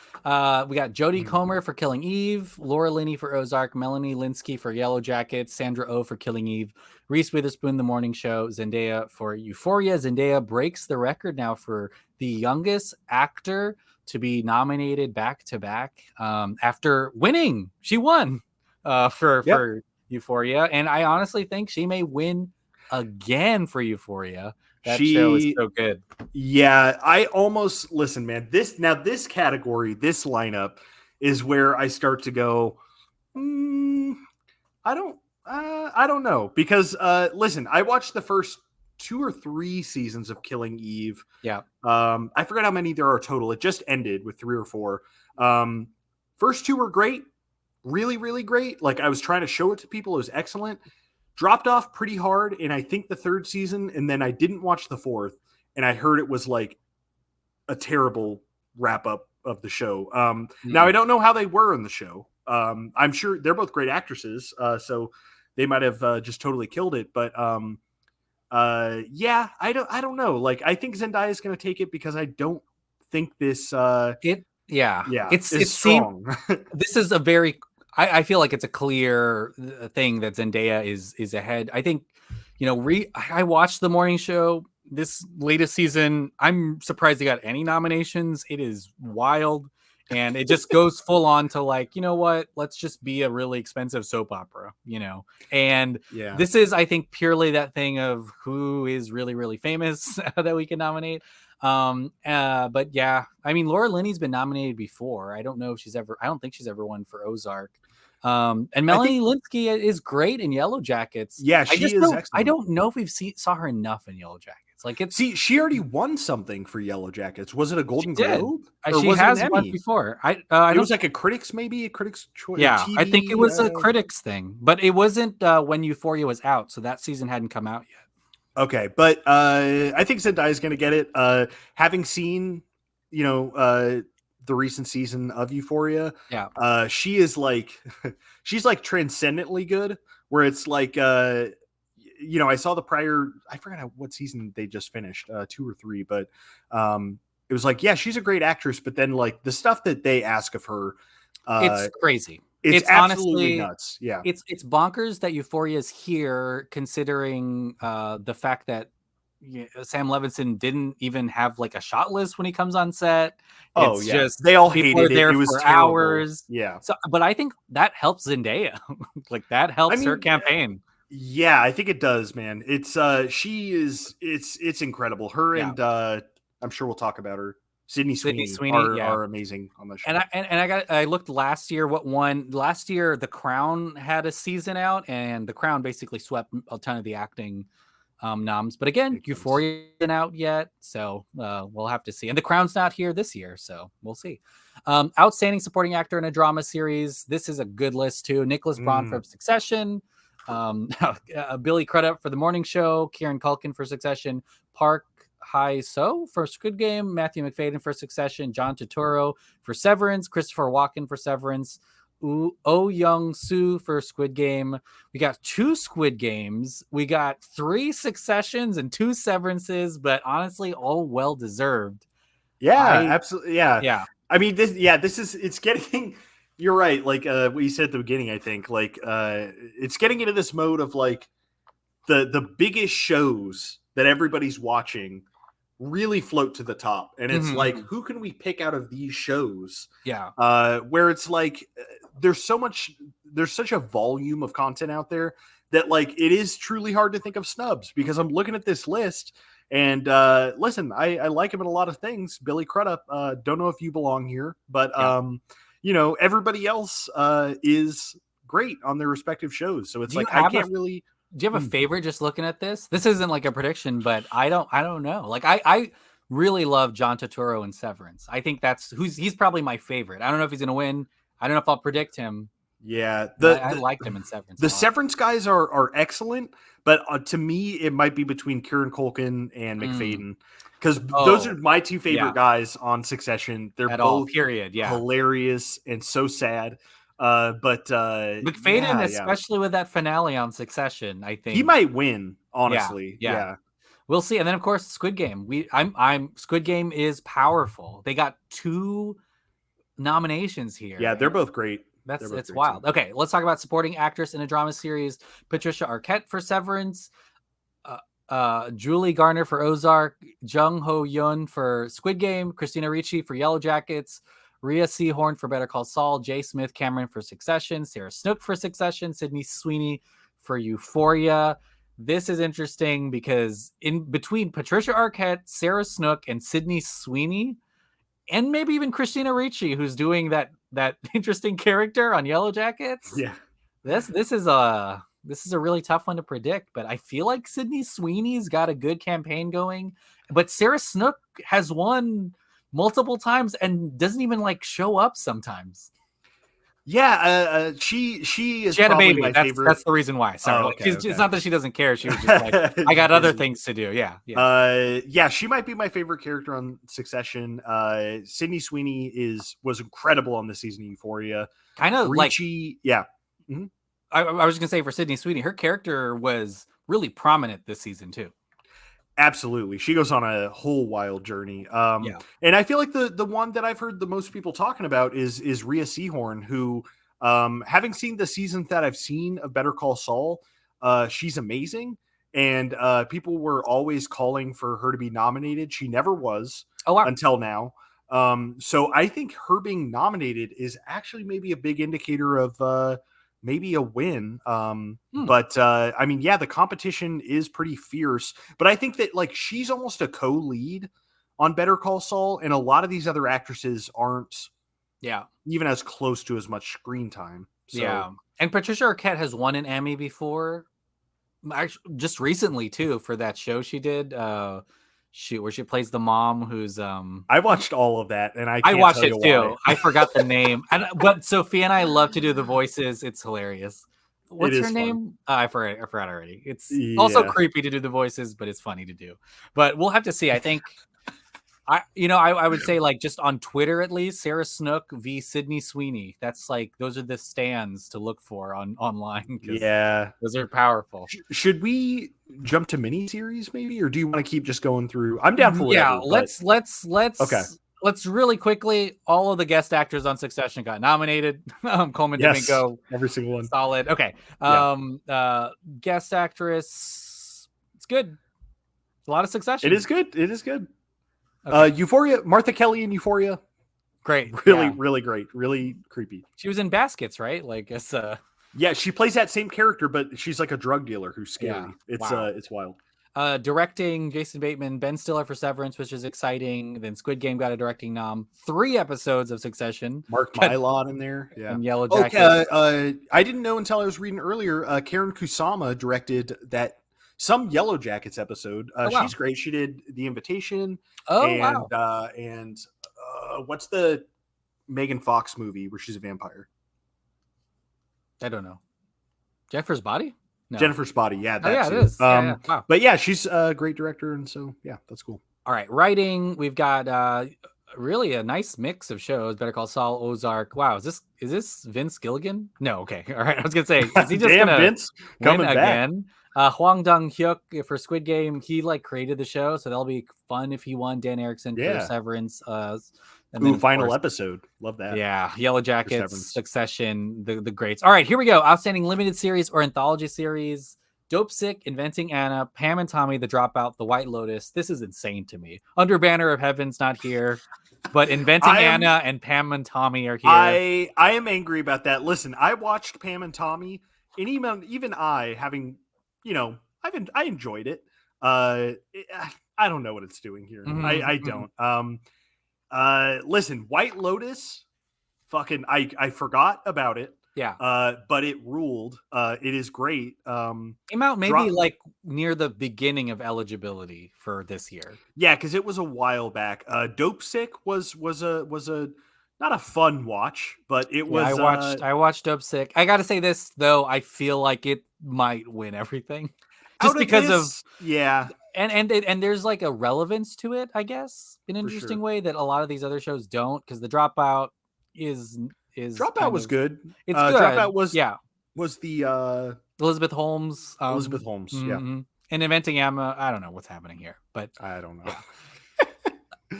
We got Jodie Comer for Killing Eve, Laura Linney for Ozark, Melanie Linsky for Yellow Jackets, Sandra Oh for Killing Eve, Reese Witherspoon, The Morning Show, Zendaya for Euphoria. Zendaya breaks the record now for the youngest actor to be nominated back to back after winning. She won for Euphoria, and I honestly think she may win again for Euphoria. That show is so good. Yeah, I almost listen, man. This category, this lineup is where I start to go. I don't know, because listen, I watched the first 2 or 3 seasons of Killing Eve. Yeah. I forgot how many there are total. It just ended with 3 or 4. First 2 were great. Really, really great. Like, I was trying to show it to people. It was excellent. Dropped off pretty hard in, I think, the 3rd season. And then I didn't watch the 4th. And I heard it was like a terrible wrap up of the show. Now, I don't know how they were in the show. I'm sure they're both great actresses. So they might have just totally killed it. But I don't know. Like, I think Zendaya is going to take it because I don't think this. It's strong. This is a very. I feel like it's a clear thing that Zendaya is ahead. I think, I watched the morning show this latest season. I'm surprised they got any nominations. It is wild. And it just goes full on to like, you know what? Let's just be a really expensive soap opera, And Yeah. this is, I think, purely that thing of who is really, really famous that we can nominate. But yeah, I mean, Laura Linney's been nominated before. I don't think she's ever won for Ozark. And Melanie Linsky is great in Yellow Jackets. Yeah, she is excellent. I don't know if we've saw her enough in Yellow Jackets. She already won something for Yellow Jackets. Was it a Golden Globe? Or she has won before. It was like a critics choice. Yeah, TV, I think it was a critics thing, but it wasn't when Euphoria was out, so that season hadn't come out yet. Okay, but I think Zendaya is going to get it. Having seen, the recent season of Euphoria, she is like, she's like transcendently good. Where it's like, I saw the prior, I forgot what season they just finished, 2 or 3, but it was like, yeah, she's a great actress, but then like the stuff that they ask of her, it's crazy. It's absolutely honestly nuts. Yeah, it's bonkers that Euphoria is here, considering the fact that Sam Levinson didn't even have like a shot list when he comes on set. It's just they all hated it. It was for terrible. Hours. Yeah. So, but I think that helps Zendaya. Like that helps her campaign. Yeah, I think it does, man. It's it's incredible. Her and I'm sure we'll talk about her. Sydney Sweeney are amazing on the show. And I looked last year what won. Last year The Crown had a season out, and The Crown basically swept a ton of the acting noms. But again, Euphoria isn't out yet, so we'll have to see. And The Crown's not here this year, so we'll see. Outstanding supporting actor in a drama series. This is a good list too. Nicholas Braun from Succession. Billy Crudup for The Morning Show, Kieran Culkin for Succession, Park Hae-seo for Squid Game, Matthew McFadden for Succession, John Turturro for Severance, Christopher Walken for Severance, Oh Young-soo for Squid Game. We got 2 Squid Games, we got 3 Successions and 2 Severances, but honestly, all well deserved. Yeah, absolutely. Yeah. I mean, it's getting. You're right. Like what you said at the beginning, I think like it's getting into this mode of like the biggest shows that everybody's watching really float to the top. And it's like, who can we pick out of these shows? Yeah. Where it's like, there's such a volume of content out there that like, it is truly hard to think of snubs, because I'm looking at this list and listen, I like him in a lot of things. Billy Crudup, don't know if you belong here, but everybody else is great on their respective shows. So it's like, I can't really. Do you have a favorite just looking at this? This isn't like a prediction, but I don't know. Like I really love John Turturro in Severance. I think he's probably my favorite. I don't know if he's going to win. I don't know if I'll predict him. Yeah. I liked him in Severance. The Severance guys are excellent, but to me, it might be between Kieran Culkin and McFadden. Because those are my 2 favorite guys on Succession. They're both hilarious and so sad. But McFadden, especially with that finale on Succession, I think he might win. Honestly, yeah. We'll see. And then of course, Squid Game. Squid Game is powerful. They got 2 nominations here. Yeah, they're both great. It's wild. Okay, let's talk about supporting actress in a drama series. Patricia Arquette for Severance. Julie Garner for Ozark, Jung Ho Yoon for Squid Game, Christina Ricci for Yellow Jackets, Ria Seahorn for Better Call Saul, Jay Smith Cameron for Succession, Sarah Snook for Succession, Sydney Sweeney for Euphoria. This is interesting because in between Patricia Arquette, Sarah Snook, and Sydney Sweeney, and maybe even Christina Ricci, who's doing that interesting character on Yellow Jackets. Yeah, this is a really tough one to predict, but I feel like Sydney Sweeney's got a good campaign going. But Sarah Snook has won multiple times and doesn't even like show up sometimes. Yeah, she had a baby. My favorite. That's the reason why. Sorry, it's not that she doesn't care. She was just like, I got other things to do. Yeah. She might be my favorite character on Succession. Sydney Sweeney was incredible on the season of Euphoria. Kind of Ricci, yeah. Mm-hmm. I was going to say for Sydney Sweeney, her character was really prominent this season too. Absolutely. She goes on a whole wild journey. And I feel like the one that I've heard the most people talking about is Ria Seahorn, who, having seen the seasons that I've seen of Better Call Saul, she's amazing. and people were always calling for her to be nominated. She never was Oh wow. until now. So I think her being nominated is actually maybe a big indicator of maybe a win. But I mean, yeah, the competition is pretty fierce. But I think that like she's almost a co-lead on Better Call Saul, and a lot of these other actresses aren't even as close to as much screen time. So. Yeah. And Patricia Arquette has won an Emmy before. Actually, just recently too, for that show she did. Where she plays the mom who's I watched all of that, and I I can't watched tell it you too. why. I forgot the name. But Sophia and I love to do the voices. It's hilarious. What's her name? I forgot already. It's also creepy to do the voices, but it's funny to do. But we'll have to see. I think I would say, like, just on Twitter at least, Sarah Snook v. Sydney Sweeney. That's like, those are the stands to look for online. Yeah, those are powerful. Should we jump to miniseries maybe, or do you want to keep just going through? I'm down for whatever. Yeah, let's really quickly. All of the guest actors on Succession got nominated. Coleman Domingo, every single one, solid. Okay, guest actress, it's good. A lot of Succession. It is good. Okay. Euphoria, Martha Kelly in Euphoria. Great. Really great. Really creepy. She was in Baskets, right? Like it's yeah, she plays that same character, but she's like a drug dealer who's scary. Yeah. It's wild. Directing Jason Bateman, Ben Stiller for Severance, which is exciting. Then Squid Game got a directing nom. 3 episodes of Succession. Mark Mylod in there. Yeah. And Yellow Jackets. I didn't know until I was reading earlier. Karen Kusama directed some Yellow Jackets episode. She's great. She did The Invitation. And what's the Megan Fox movie where she's a vampire? I don't know. Jennifer's Body? No. Jennifer's Body. Yeah, it is. Wow. But yeah, she's a great director, and so yeah, that's cool. All right, writing. We've got really a nice mix of shows. Better Call Saul, Ozark. Wow, is this Vince Gilligan? No, okay. All right, I was gonna say, is he just gonna Vince coming again? Hwang Dong-hyuk for Squid Game. He created the show, so that'll be fun if he won. Dan Erickson for Severance. And then, final episode. Love that. Yeah, Yellow Jackets, Succession, the greats. All right, here we go. Outstanding limited series or anthology series. Dope Sick, Inventing Anna, Pam and Tommy, The Dropout, The White Lotus. This is insane to me. Under Banner of Heaven's not here, but Inventing Anna and Pam and Tommy are here. I am angry about that. Listen, I watched Pam and Tommy, and even I, having, I enjoyed it. I don't know what it's doing here. Mm-hmm. I don't. Listen, White Lotus, fucking, I forgot about it. Yeah. But it ruled. It is great. Came out maybe like near the beginning of eligibility for this year. Yeah, because it was a while back. Dope Sick was a not a fun watch, but it was. I watched Dope Sick. I got to say this though, I feel like it might win everything, just because of and there's like a relevance to it, I guess, in an interesting way that a lot of these other shows don't, because The Dropout is Dropout was good. It's good. Dropout was the Elizabeth Holmes. Mm-hmm. And Inventing Anna. I don't know what's happening here, but I don't know.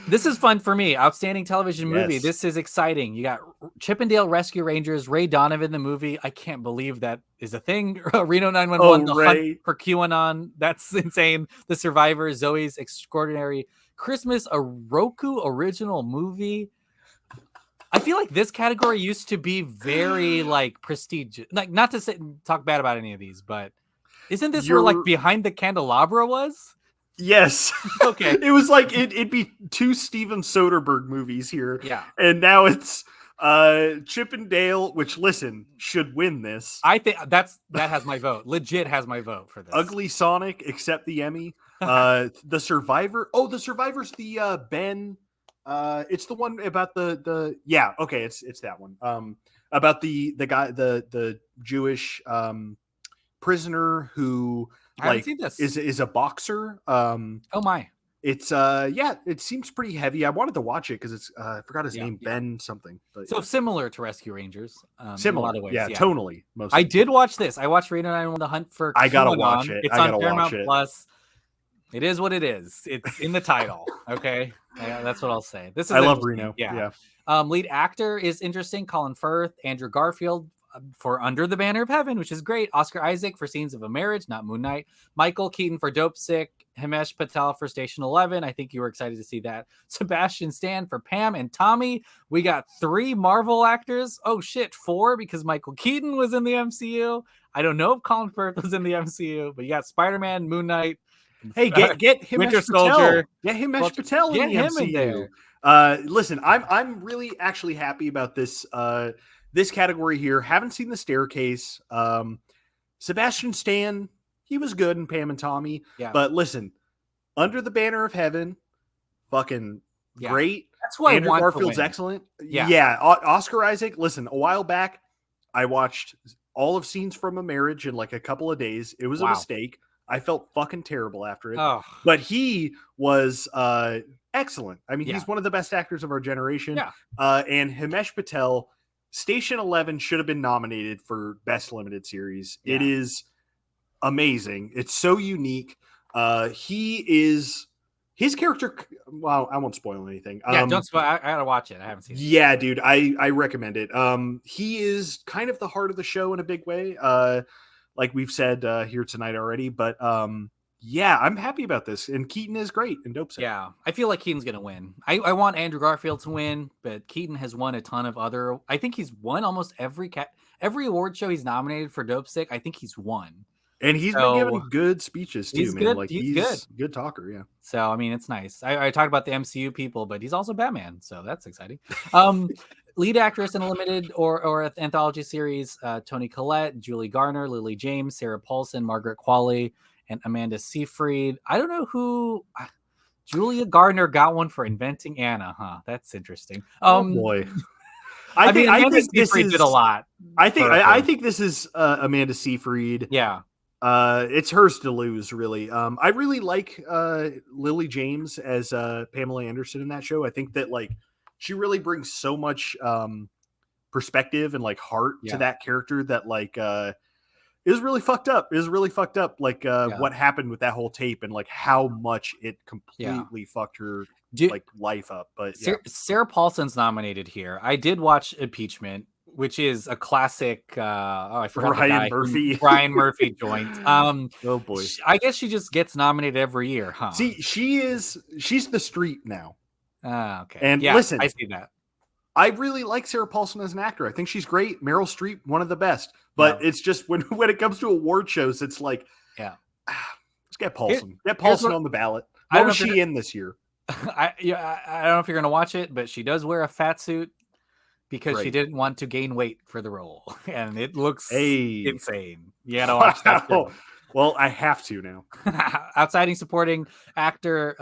This is fun for me. Outstanding television movie. This is exciting. You got Chippendale Rescue Rangers, Ray Donovan, the movie. I can't believe that is a thing. Reno 911, The Hunt for QAnon. That's insane. The Survivor, Zoe's Extraordinary Christmas, a Roku original movie. I feel like this category used to be very like prestigious. Like, not to sit and talk bad about any of these, but isn't this where like Behind the Candelabra was? Yes. Okay. It was like it'd be 2 Steven Soderbergh movies here. Yeah. And now it's Chippendale, which, listen, should win this. I think that has my vote. Legit has my vote for this. Ugly Sonic, accept the Emmy. The Survivor. Oh, The Survivor's the Ben. It's the one about the it's that one. About the guy, the Jewish prisoner who is a boxer. Oh my. It's it seems pretty heavy. I wanted to watch it because it's I forgot his name, Ben something. But so similar to Rescue Rangers. Similar, in a lot of ways. Yeah, tonally. I did watch this. I watched Reno 911, The Hunt for QAnon. I gotta watch it. It's on Paramount Plus. It is what it is. It's in the title. Okay, that's what I'll say. This is I love Reno. Yeah. Lead actor is interesting. Colin Firth, Andrew Garfield, for Under the Banner of Heaven, which is great. Oscar Isaac for Scenes of a Marriage, not Moon Knight. Michael Keaton for Dope Sick. Himesh Patel for Station 11. I think you were excited to see that. Sebastian Stan for Pam and Tommy. We got 3 Marvel actors. Oh shit, 4 because Michael Keaton was in the MCU. I don't know if Colin Firth was in the MCU, but you got Spider-Man, Moon Knight. Hey, get Himesh Winter Patel. Soldier. Get Himesh Patel in Get the him MCU. in there. Listen, I'm really actually happy about this this category here. Haven't seen The Staircase. Sebastian Stan, he was good in Pam and Tommy. Yeah. But listen, Under the Banner of Heaven, fucking great. That's why Andrew Garfield's excellent. Yeah. Oscar Isaac. Listen, a while back, I watched all of Scenes from a Marriage in like a couple of days. It was a mistake. I felt fucking terrible after it. Oh. But he was excellent. I mean, he's one of the best actors of our generation. Yeah. And Himesh Patel, Station 11 should have been nominated for Best Limited Series. Yeah. It is amazing. It's so unique. His character, well, I won't spoil anything. Yeah, don't spoil. I gotta watch it. I haven't seen it. Yeah, dude, I recommend it. He is kind of the heart of the show in a big way. Like we've said here tonight already, but yeah, I'm happy about this. And Keaton is great in Dope Sick. Yeah, I feel like Keaton's gonna win. I want Andrew Garfield to win, but Keaton has won a ton of other. I think he's won almost every award show he's nominated for Dope Sick. I think he's won. And he's been giving good speeches too, man. Good. Like he's good talker, yeah. So I mean, it's nice. I talked about the MCU people, but he's also Batman, so that's exciting. Lead actress in a limited or anthology series: Toni Collette, Julie Garner, Lily James, Sarah Paulson, Margaret Qualley, and Amanda Seyfried. I don't know who. Julia Gardner got one for Inventing Anna, huh? That's interesting. Oh boy. I think this did a lot. I think this is Amanda Seyfried. Yeah. It's hers to lose, really. I really like Lily James as Pamela Anderson in that show. I think that like she really brings so much perspective and like heart to that character that like is really fucked up. Like what happened with that whole tape and like how much it completely fucked her life up. But Sarah Paulson's nominated here. I did watch Impeachment, which is a classic. I forgot Brian Murphy joint. Oh boy, I guess she just gets nominated every year, huh? See, she's the street now. Okay, and listen, I see that. I really like Sarah Paulson as an actor. I think she's great. Meryl Streep, one of the best. But it's just when it comes to award shows, it's like, let's get Paulson. Get Paulson on the ballot. What was she in this year? I don't know if you're gonna watch it, but she does wear a fat suit because she didn't want to gain weight for the role, and it looks insane. You gotta watch that show. Well, I have to now. Outstanding supporting actor.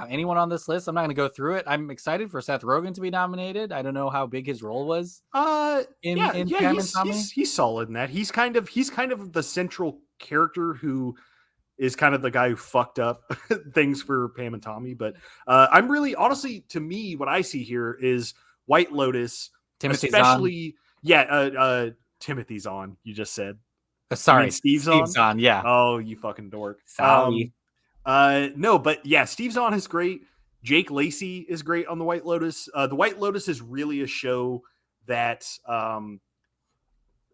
Anyone on this list? I'm not going to go through it. I'm excited for Seth Rogen to be nominated. I don't know how big his role was. He's solid in that. He's kind of the central character who is kind of the guy who fucked up things for Pam and Tommy. But I'm really, honestly, to me, what I see here is White Lotus. Timothy's Timothy's on. You just said. Sorry, Steve's on. Yeah. Oh, you fucking dork. Sorry. No, but yeah, Steve's on is great. Jake Lacey is great on The White Lotus. The White Lotus is really a show that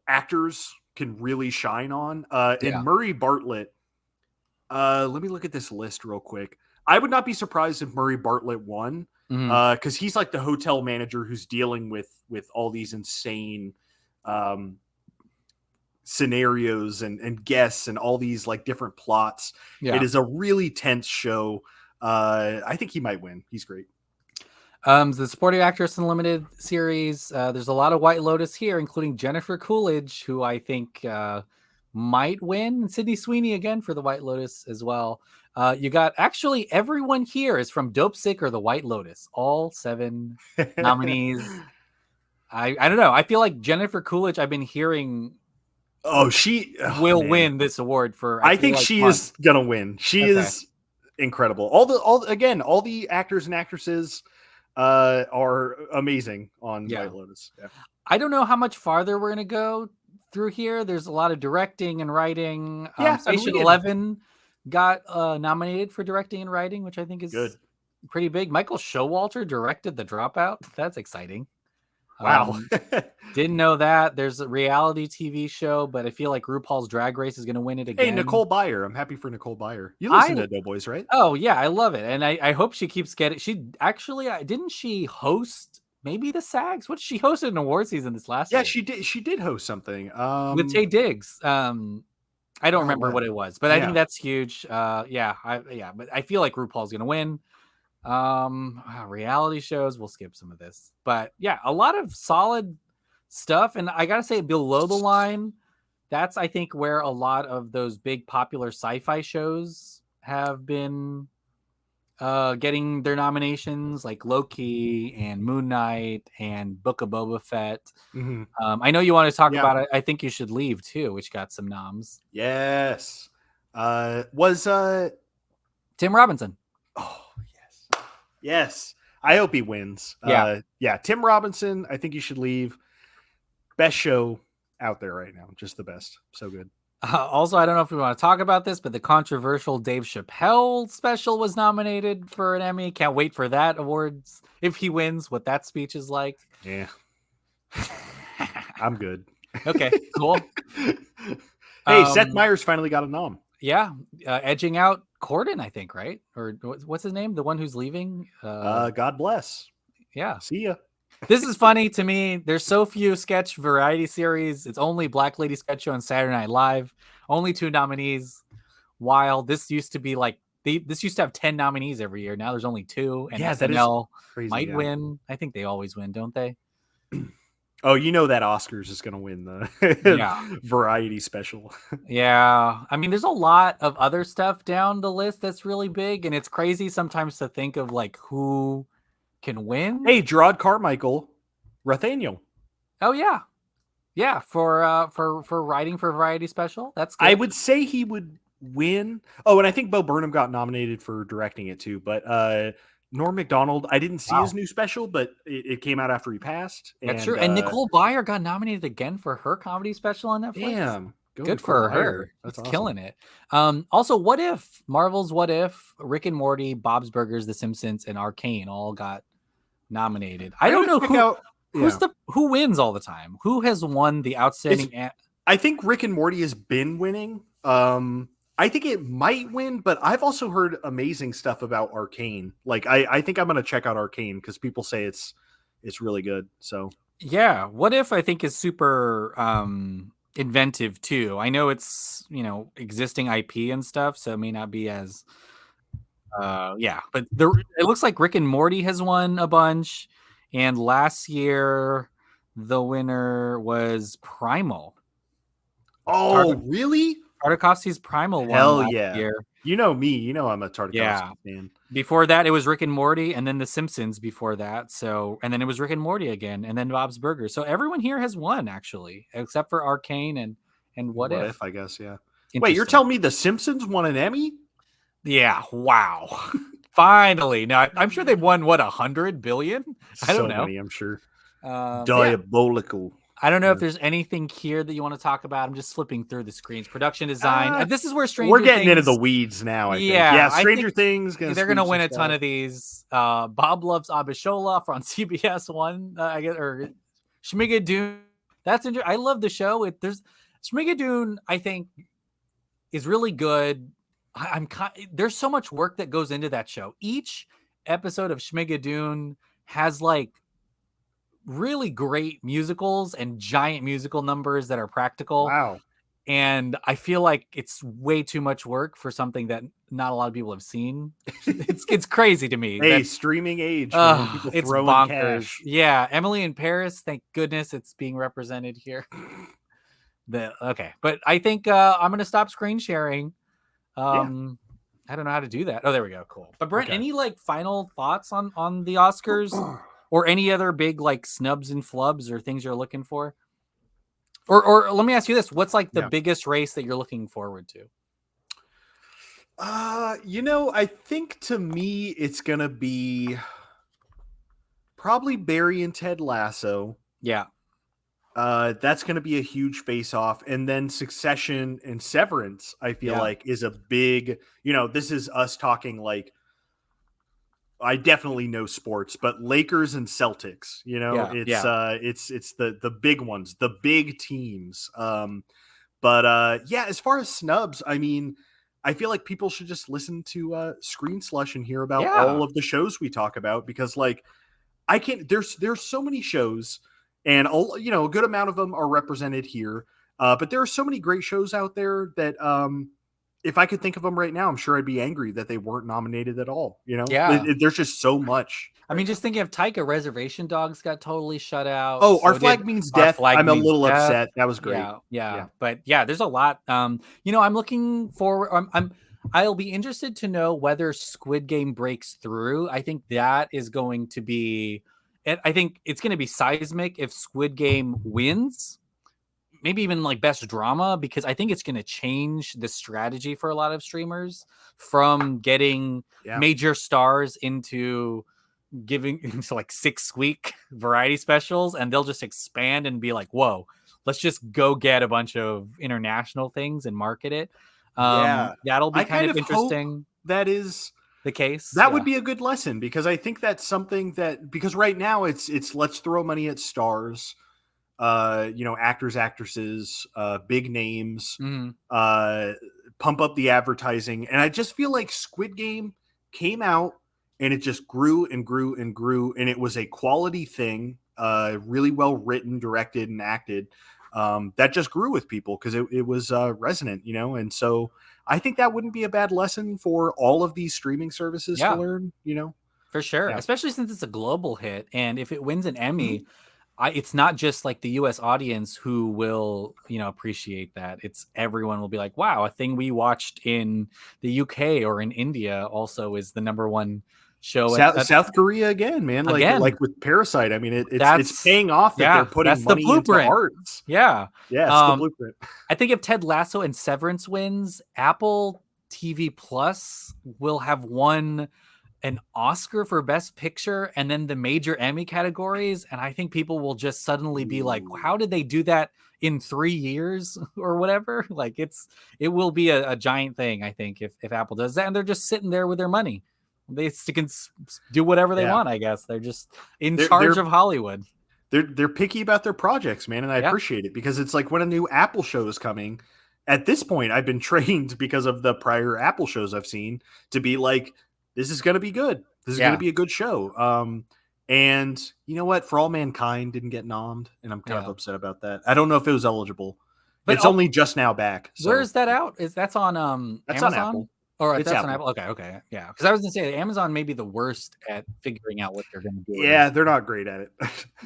actors can really shine on. And Murray Bartlett. Let me look at this list real quick. I would not be surprised if Murray Bartlett won, because he's like the hotel manager who's dealing with all these insane scenarios and guests and all these like different plots. It is a really tense show. I think he might win. He's great. The supporting actress in the limited series, there's a lot of White Lotus here, including Jennifer Coolidge, who I think might win, and Sydney Sweeney again for the White Lotus as well. You got actually everyone here is from Dope Sick or the White Lotus. All 7 nominees. I don't know. I feel like Jennifer Coolidge, I've been hearing she will win this award for. I think she is gonna win. She is incredible. All the actors and actresses are amazing on White Lotus. Yeah. I don't know how much farther we're gonna go through here. There's a lot of directing and writing. Station 11 got nominated for directing and writing, which I think is good. Pretty big. Michael Showalter directed The Dropout. That's exciting. Wow. Didn't know that. There's a reality TV show, but I feel like RuPaul's Drag Race is going to win it Hey, again. Nicole Byer. I'm happy for Nicole Byer. You listen to Doughboys, right? Oh yeah, I love it, and I hope she keeps getting. She actually didn't she host maybe the SAGs? What she hosted an award season this last year? Yeah, she did. She did host something With Tay Diggs. I don't remember what it was, but I think that's huge. Yeah, but I feel like RuPaul's gonna win. Reality shows, we'll skip some of this, but yeah, a lot of solid stuff. And I gotta say, below the line, that's I think where a lot of those big popular sci-fi shows have been getting their nominations, like Loki and Moon Knight and Book of Boba Fett. Mm-hmm. I know you want to talk about it. I Think You Should Leave too, which got some noms. Yes. Was Tim Robinson. Oh, yes. Yes. I hope he wins. Yeah. Tim Robinson, I Think You Should Leave. Best show out there right now. Just the best. So good. Also, I don't know if we want to talk about this, but the controversial Dave Chappelle special was nominated for an Emmy. Can't wait for that awards. If he wins, what that speech is like. Yeah. I'm good. Okay, cool. Hey, Seth Meyers finally got a nom. Yeah, edging out Corden, I think, right? Or what's his name? The one who's leaving? God bless. Yeah. See ya. This is funny to me. There's so few sketch variety series. It's only Black Lady Sketch Show and Saturday Night Live. Only 2 nominees. While this used to be like this used to have 10 nominees every year. Now there's only 2. And SNL crazy, might win. I think they always win, don't they? Oh, you know that Oscars is going to win the variety special. Yeah. I mean, there's a lot of other stuff down the list that's really big, and it's crazy sometimes to think of like who can win. Hey, Gerard Carmichael, Rathaniel. Oh yeah. Yeah, for writing for variety special. That's good. I would say he would win. Oh, and I think Bo Burnham got nominated for directing it too, but Norm Macdonald, I didn't see his new special, but it came out after he passed. That's true. And Nicole Byer got nominated again for her comedy special on Netflix. Damn. Good for her. That's awesome. Killing it. Also, What If? Marvel's What If, Rick and Morty, Bob's Burgers, The Simpsons, and Arcane all got nominated. I don't know who wins all the time. Who has won the outstanding? I think Rick and Morty has been winning. I think it might win, but I've also heard amazing stuff about Arcane. Like, I think I'm going to check out Arcane because people say it's really good. So yeah, What If I think is super inventive too. I know it's existing IP and stuff, so it may not be as but it looks like Rick and Morty has won a bunch, and last year the winner was Primal. Oh, really? Tartakovsky's Primal won last year. You know me. You know I'm a Tartakovsky fan. Before that, it was Rick and Morty, and then The Simpsons before that. So, and then it was Rick and Morty again, and then Bob's Burgers. So everyone here has won, actually, except for Arcane and What If, I guess, yeah. Wait, you're telling me The Simpsons won an Emmy? Yeah, wow. Finally. Now, I'm sure they've won, 100 billion? I don't know. Many, I'm sure. Diabolical. I don't know if there's anything here that you want to talk about. I'm just flipping through the screens. Production design. This is where We're getting into the weeds now, I think. Yeah, Stranger Things. They're going to win a ton of these. Bob Loves Abishola on CBS One, I guess, or Schmigadoon. That's interesting. I love the show. There's Schmigadoon, I think, is really good. There's so much work that goes into that show. Each episode of Schmigadoon has like really great musicals and giant musical numbers that are practical. Wow. And I feel like it's way too much work for something that not a lot of people have seen. It's crazy to me. Hey, streaming age. It's bonkers. Cash. Yeah. Emily in Paris. Thank goodness it's being represented here. Okay. But I think I'm going to stop screen sharing. I don't know how to do that. Oh, there we go. Cool. But Brent, any like final thoughts on the Oscars? Or any other big like snubs and flubs or things you're looking for? Or let me ask you this. What's like the biggest race that you're looking forward to? I think to me it's going to be probably Barry and Ted Lasso. Yeah. That's going to be a huge face-off. And then Succession and Severance, I feel like, is a big, this is us talking like I definitely know sports, but Lakers and Celtics, Yeah, yeah. it's the big ones, the big teams. But yeah, as far as snubs, I mean, I feel like people should just listen to Screen Slush and hear about all Yeah. of the shows we talk about, because like I can't. There's so many shows, and a good amount of them are represented here. But there are so many great shows out there that if I could think of them right now, I'm sure I'd be angry that they weren't nominated at all. Yeah. There's just so much. I mean, just thinking of Taika, Reservation Dogs got totally shut out. Oh, Our So did Flag Means Our Death. Flag I'm a Means little Death. upset. That was great. Yeah. But yeah, there's a lot. I'm looking forward. I'll be interested to know whether Squid Game breaks through. I think that is going to be, and I think it's going to be seismic if Squid Game wins. Maybe even like best drama, because I think it's going to change the strategy for a lot of streamers from getting major stars into giving so like 6-week variety specials, and they'll just expand and be like, whoa, let's just go get a bunch of international things and market it. That'll be I kind of interesting. That is the case. That would be a good lesson, because I think that's something because right now it's let's throw money at stars, actors, actresses, big names, pump up the advertising. And I just feel like Squid Game came out and it just grew and grew and grew. And it was a quality thing, really well written, directed, and acted. That just grew with people because it was resonant, and so I think that wouldn't be a bad lesson for all of these streaming services to learn, For sure, especially since it's a global hit. And if it wins an Emmy, it's not just like the US audience who will, appreciate that. It's everyone will be like, wow, a thing we watched in the UK or in India also is the number one show. South Korea again, man. Like with Parasite. I mean, it's paying off that they're putting money into arts. Yeah. Yeah, it's the blueprint. I think if Ted Lasso and Severance wins, Apple TV Plus will have won an Oscar for Best Picture and then the major Emmy categories. And I think people will just suddenly be like, how did they do that in 3 years or whatever? Like it will be a giant thing, I think, if Apple does that. And they're just sitting there with their money. They can do whatever they want, I guess. They're just in charge of Hollywood. They're picky about their projects, man. And I appreciate it, because it's like when a new Apple show is coming, at this point, I've been trained because of the prior Apple shows I've seen to be like, this is going to be good. This is going to be a good show. And you know what? For All Mankind didn't get nommed, and I'm kind of upset about that. I don't know if it was eligible, but it's only just now back. So. Where's that out? That's on that's Amazon? On Apple. Or that's on Apple. Okay, yeah. Because I was gonna say Amazon may be the worst at figuring out what they're gonna do. Yeah, they're not great at it.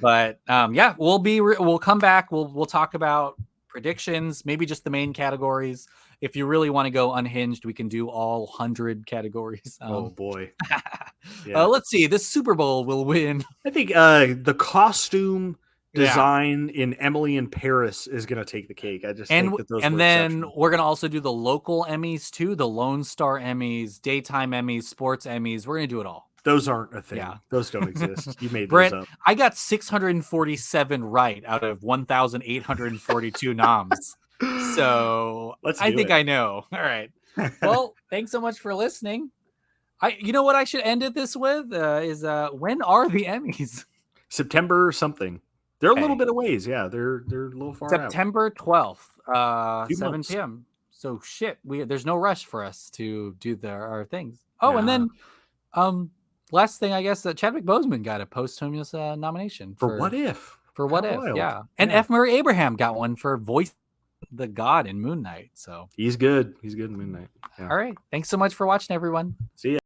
But yeah, we'll come back. We'll talk about predictions, maybe just the main categories. If you really want to go unhinged, we can do all 100 categories. Oh boy. Let's see. This Super Bowl will win. I think the costume design in Emily in Paris is going to take the cake. I just think that those. And then we're going to also do the local Emmys too, the Lone Star Emmys, daytime Emmys, sports Emmys. We're going to do it all. Those aren't a thing. Yeah. Those don't exist. You made Brent, those up. I got 647 right out of 1,842 noms. So I think I know. All right. Well, thanks so much for listening. You know what I should end it this with is when are the Emmys? September something. They're a little bit of ways. Yeah, they're a little far September 12th, 7 months. p.m. So shit, there's no rush for us to do our things. Oh, and then last thing, I guess, Chadwick Boseman got a posthumous nomination for What If. For What If, yeah. And F. Murray Abraham got one for voice the god in Moon Knight. So he's good. He's good in Moon Knight. Yeah. All right. Thanks so much for watching, everyone. See ya.